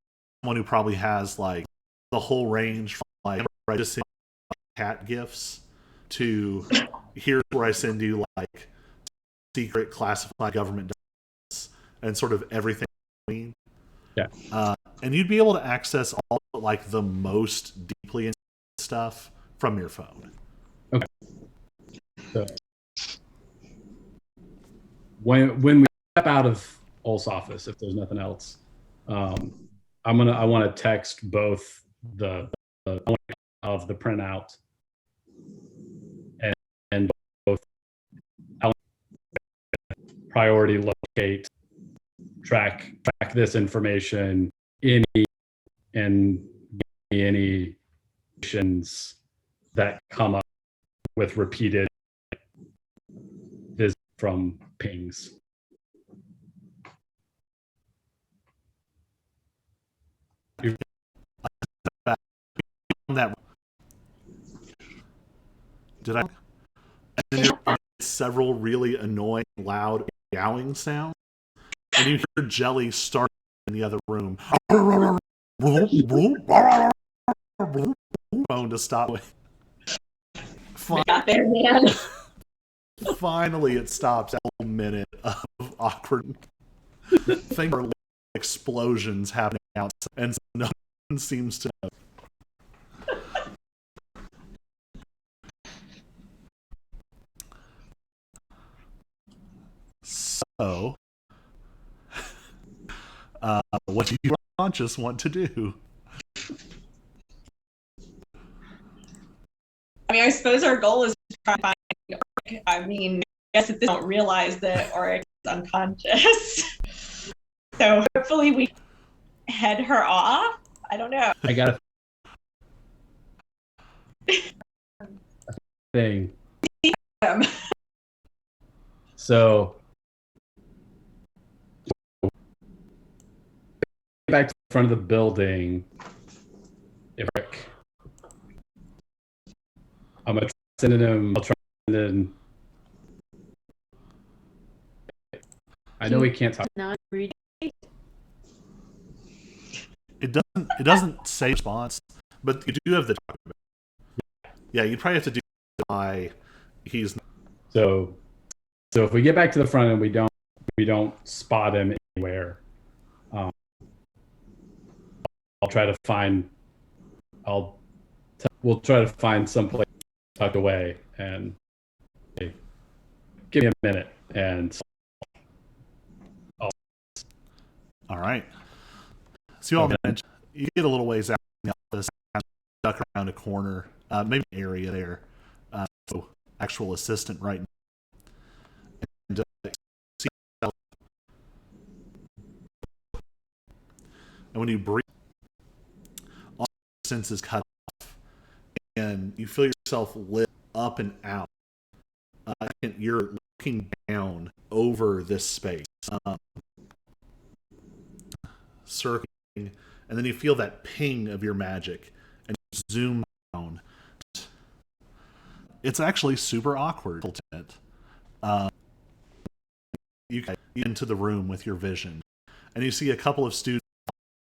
someone who probably has like the whole range from like just cat gifts to here's where I send you like secret classified government documents and sort of everything in between. Yeah. And you'd be able to access all like the most deeply in stuff from your phone. Okay. So when we step out of Ulf's office, if there's nothing else, I want to text both the of the printout and both priority locate, track this information, any missions that come up with repeated visit from pings. That did I? And then you get several really annoying, loud meowing sounds, and you hear Jelly start in the other room. Phone to stop. Got there, man. Finally, it stops. A whole minute of awkward finger explosions happening outside, and no one seems to know. So, what do you conscious want to do? I mean, I suppose our goal is to try to find Oric. I mean, I guess if they don't realize that Oric is unconscious. So hopefully we head her off. I don't know. I got a thing. So back to the front of the building. If Rick, I'm gonna send him. I'll try and then. I know he can't talk. Not read. It doesn't say response, but you do have the document. Yeah, you'd probably have to do why he's. So if we get back to the front and we don't spot him anywhere, I'll try to find. We'll try to find someplace tucked away, and hey, give me a minute, and All right. So you all manage. You get a little ways out in the office, kind of duck around a corner, maybe an area there. So actual assistant right now. And see yourself. And when you breathe, all your senses cut off, and you feel yourself lift up and out. And you're looking down over this space. Circling, and then you feel that ping of your magic, and you zoom down. It's actually super awkward. You get into the room with your vision, and you see a couple of students,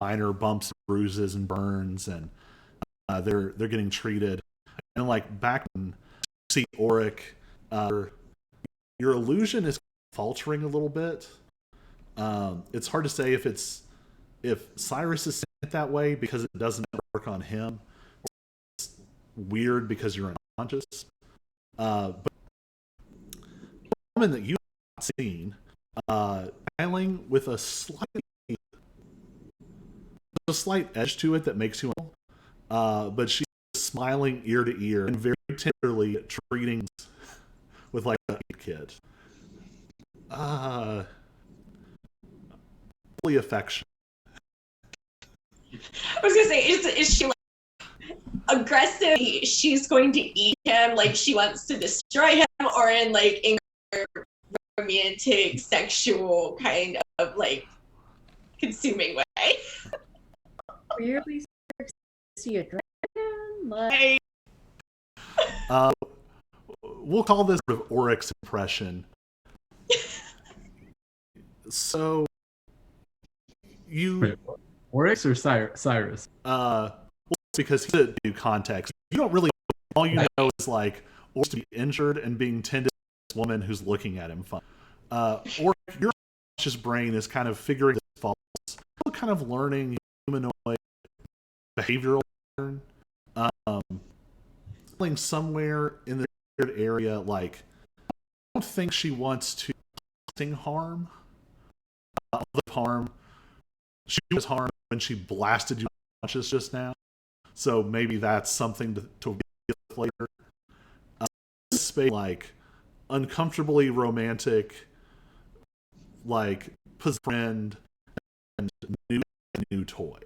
minor bumps, bruises, and burns, and they're getting treated. And like back when you see Auric, your illusion is faltering a little bit. It's hard to say if Cyrus is saying it that way because it doesn't work on him, or it's weird because you're unconscious. But the woman that you've not seen, smiling with a slight edge to it that makes you but she's smiling ear to ear and very tenderly treating with like a kid. Fully affection. I was gonna say, is she like aggressive? She's going to eat him, like she wants to destroy him, or in like in romantic, sexual kind of like consuming way? Weirdly, see a dragon. Like, We'll call this sort of Oryx impression. So you. wait, Oryx or Cyrus? Because he's a new context. You don't really know. All you know is like Oryx to be injured and being tended by this woman who's looking at him fun. Or your conscious brain is kind of figuring this false, kind of learning humanoid behavioral pattern. Feeling somewhere in the area, like I don't think she wants to harm. Harm. She was harmed when she blasted you unconscious just now. So maybe that's something to deal with later. Space, like uncomfortably romantic, like friend and new toy.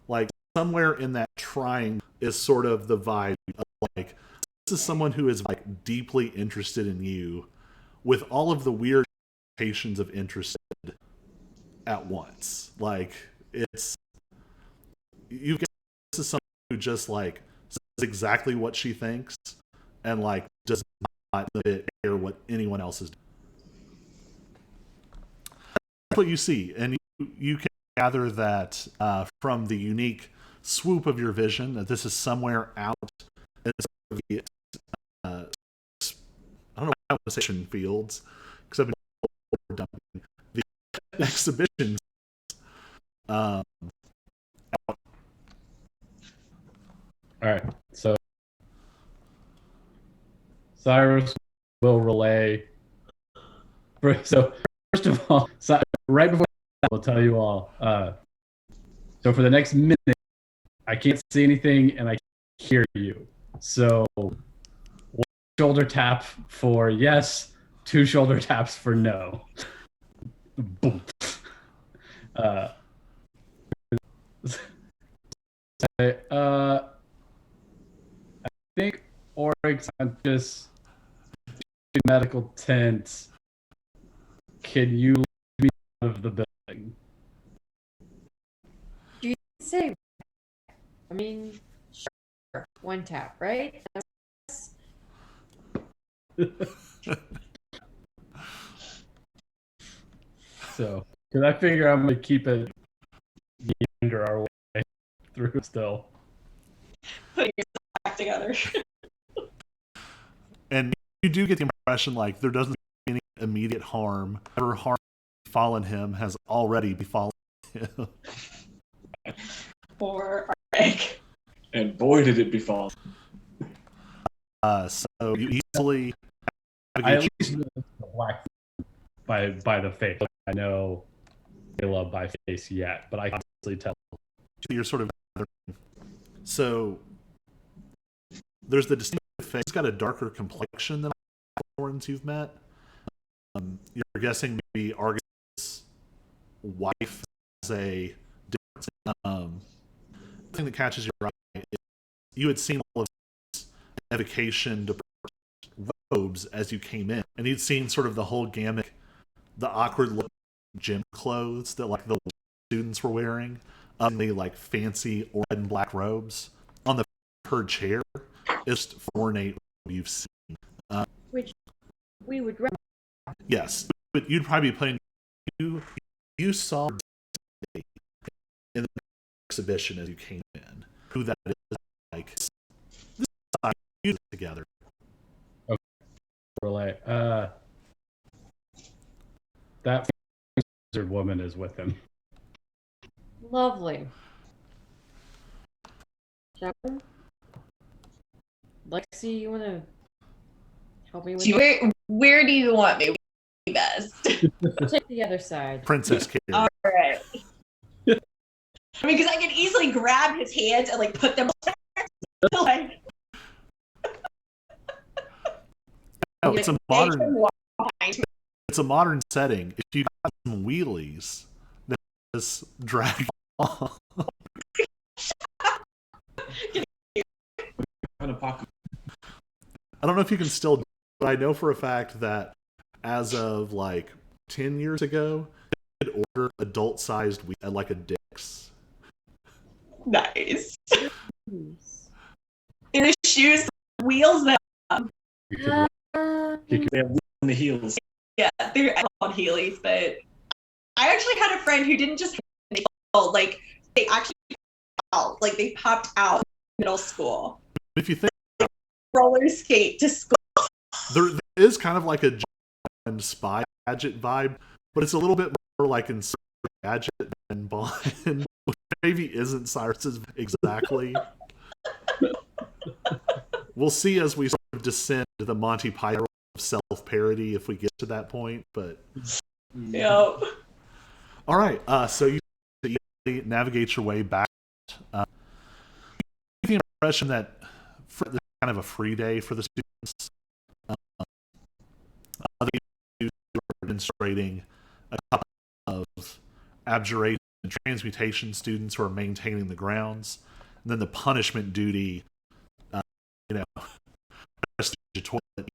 Like somewhere in that trying is sort of the vibe of like this is someone who is like deeply interested in you, with all of the weird patients of interested at once. Like it's you get this is someone who just like says exactly what she thinks and like does not care what anyone else is doing. That's what you see, and you can gather that from the unique swoop of your vision that this is somewhere out in the I don't know how to say fields because I've been dumping the exhibitions. All right, so Cyrus will relay. So first of all, right before that, I'll tell you all. So for the next minute, I can't see anything and I can't hear you. So one shoulder tap for yes, 2 shoulder taps for no. Boom. I think Oryx on just medical tent. Can you leave me out of the building? you say, I mean, sure, 1 tap, right? So, because I figure I'm gonna keep it under our way through still. Putting yourself back together. And you do get the impression like there doesn't be any immediate harm. Whatever harm befallen him has already befallen him. for Auric. And boy, did it befall. So you easily I at navigate least know the black by the face. I know Caleb by face yet, but I can obviously tell. your sort of. So there's the distinctive face. He's got a darker complexion than Thorns you've met. You're guessing maybe Argus' wife has a difference. The thing that catches your eye is you had seen all of his evocation robes as you came in, and you'd seen sort of the whole gamut, the awkward look gym clothes that like the students were wearing, the like fancy red and black robes. On the her chair is ornate you've seen. Which we would Yes, but you'd probably be playing. You saw in the exhibition as you came in who that is. Like this time you together. Relay. That wizard woman is with him. Lovely. Jacqueline? Lexi, you want to help me with Where do you want me to be best? Take the other side. Princess Carrie. All right. I mean, because I can easily grab his hands and like put them like. Oh, it's a make modern. him walk behind me. It's a modern setting. If you got some wheelies, then just drag on. Kind of pocket. I don't know if you can still do it, but I know for a fact that as of like 10 years ago, you could order adult-sized wheels at like a Dick's. Nice. In his shoes, wheels that You could, They have wheels on the heels. yeah, they're called Heelys, but I actually had a friend who didn't just like they actually out, like they popped out in middle school. If you think Roller skate to school. there is kind of like a and spy gadget vibe, but it's a little bit more like in gadget than Bond, which maybe isn't Cyrus's exactly. We'll see as we sort of descend to the Monty Python of self-parody if we get to that point. But Yep. all right, so you navigate your way back. The impression that this is kind of a free day for the students. Other students are demonstrating a couple of abjuration and transmutation students who are maintaining the grounds, and then the punishment duty. You know, toilet.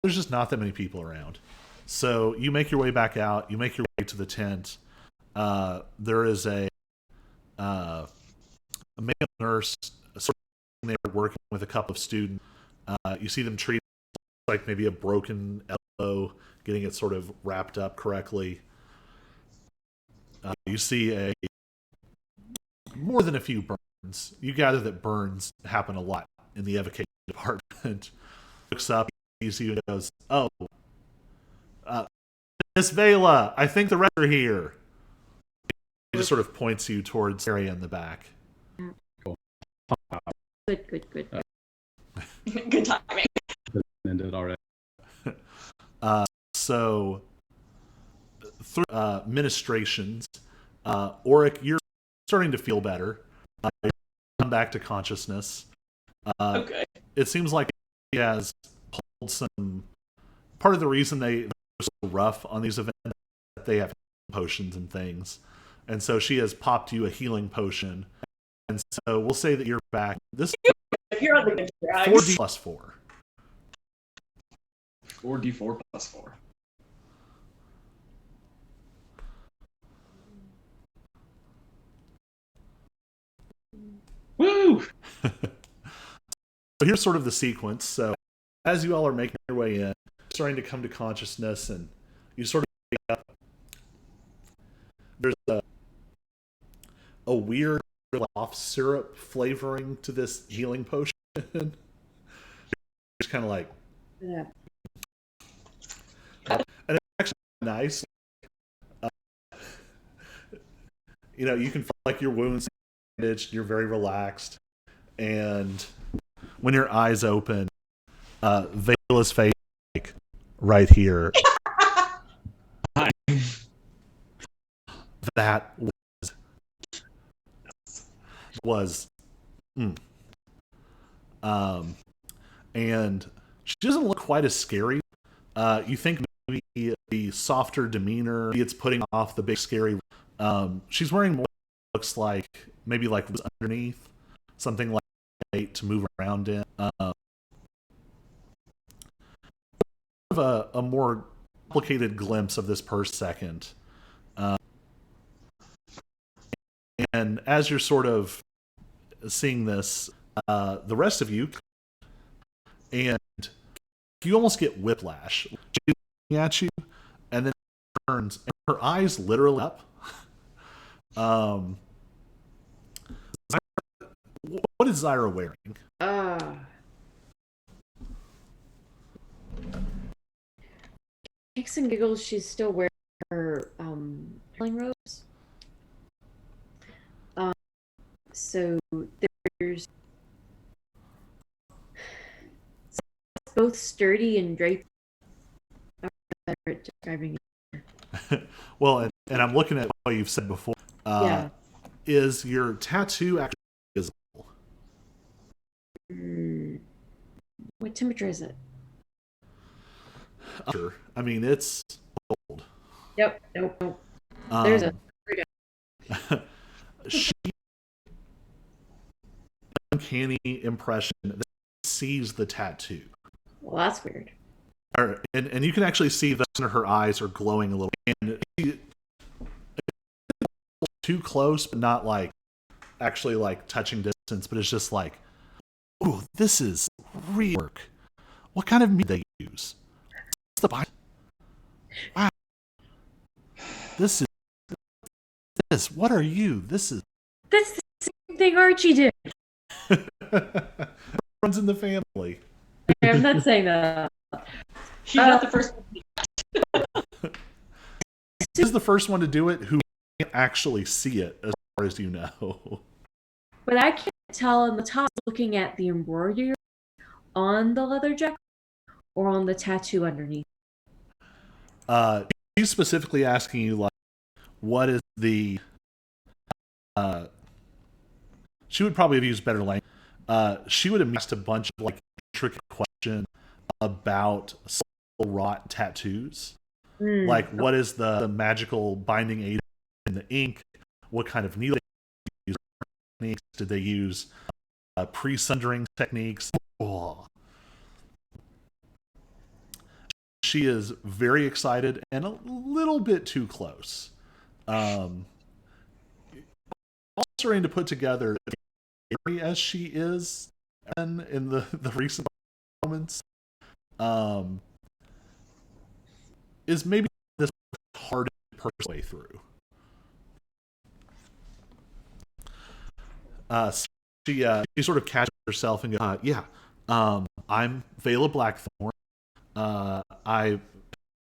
There's just not that many people around. So you make your way back out. You make your way to the tent. There is a male nurse sort of there working with a couple of students. You see them treat like maybe a broken elbow, getting it sort of wrapped up correctly. You see more than a few burns. You gather that burns happen a lot in the evocation department. Looks up, sees you, and goes, "Oh, Miss Vela, I think the rest are here." He just sort of points you towards the area in the back. Good. Good timing. ended already. So through ministrations, Auric, you're starting to feel better. You come back to consciousness. Okay. It seems like he has pulled some. Part of the reason they're so rough on these events is that they have potions and things, and so she has popped you a healing potion. And so we'll say that you're back. This If you're on the good drugs. 4D plus 4. 4d4 plus 4. Woo! So here's sort of the sequence. So as you all are making your way in, starting to come to consciousness, and you sort of wake up, there's a weird off syrup flavoring to this healing potion. It's kind of like, Yeah. and it's actually nice. you can feel like your wounds bandaged, you're very relaxed, and when your eyes open, Vela's face, like, right here. Hi. That was and she doesn't look quite as scary. You think maybe the softer demeanor, maybe it's putting off the big scary. She's wearing more, looks like maybe like underneath, something like to move around in. A more complicated glimpse of this per second. And as you're sort of seeing this, the rest of you, and you almost get whiplash. She's looking at you, and then turns, and her eyes literally up. What is Zyra wearing? Kicks and giggles, she's still wearing her playing robes. So there's both sturdy and draped. I'm better at describing it. Well, and I'm looking at what you've said before. Yeah. Is your tattoo actually visible? What temperature is it? Sure. I mean, it's cold. Yep. Nope. There's a she uncanny impression that sees the tattoo. Well, that's weird. And you can actually see that her eyes are glowing a little. And she, too close, but not like actually like touching distance. But it's just like, ooh, this is real work. What kind of meat they use? It's the wow. This is. What are you? This is. That's the same thing Archie did. Runs in the family. I'm not saying that. She's not the first one. This is the first one to do it who can't actually see it, as far as you know. But I can't tell on the top looking at the embroidery on the leather jacket or on the tattoo underneath. She's specifically asking you, like, what is the she would probably have used better language. She would have asked a bunch of like intricate questions about soul wrought tattoos. Like, what is the magical binding aid in the ink? What kind of needle techniques did they use? Pre-sundering techniques. Oh. She is very excited and a little bit too close. Also starting to put together as she is in the recent moments is maybe this hard way through. She sort of catches herself and goes, I'm Vela Blackthorn. I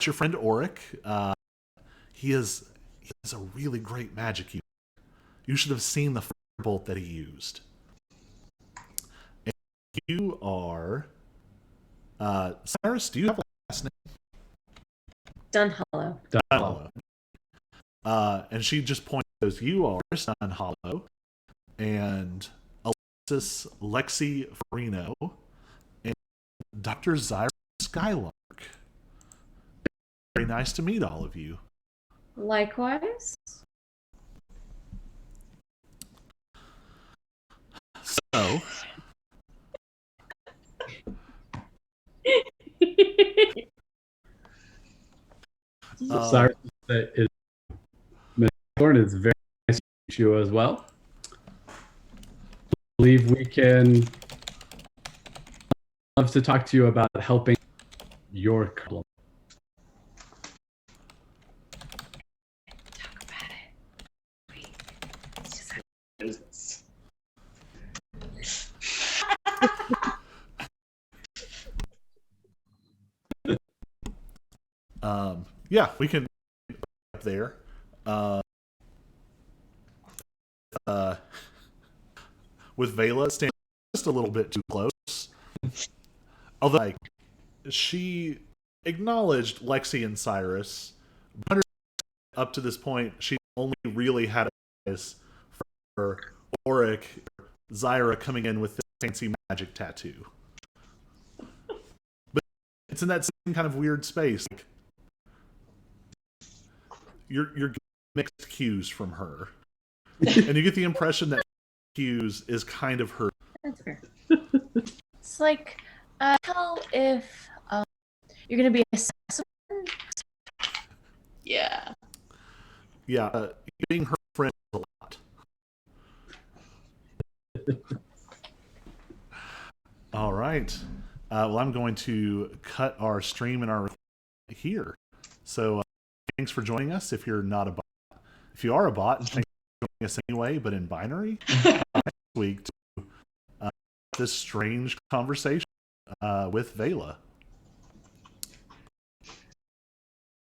your friend Auric. He is a really great magic user. You should have seen the firebolt that he used. And you are Cyrus, do you have a last name? Dunhollow. Dunhollow. And she just points goes, you are Dunhollow and Alexis Lexi Farino and Dr. Zyra Skylark. Very nice to meet all of you. Likewise. So, Cyrus is Miss Thorne is very nice to meet you as well. I believe we can love to talk to you about helping your problem. Talk about it. Business. yeah, we can up there. with Vela standing just a little bit too close. Although, like, she acknowledged Lexi and Cyrus, but up to this point, she only really had eyes for Auric, Zyra coming in with this fancy magic tattoo. But it's in that same kind of weird space. Like, you're getting mixed cues from her, and you get the impression that cues is kind of her. That's fair. It's like, tell if you're gonna be assassin. Yeah. Yeah, being her friend a lot. All right. Well, I'm going to cut our stream and our here. So thanks for joining us. If you're not a bot, if you are a bot, thanks for joining us anyway. But in binary, next week to this strange conversation with Vela.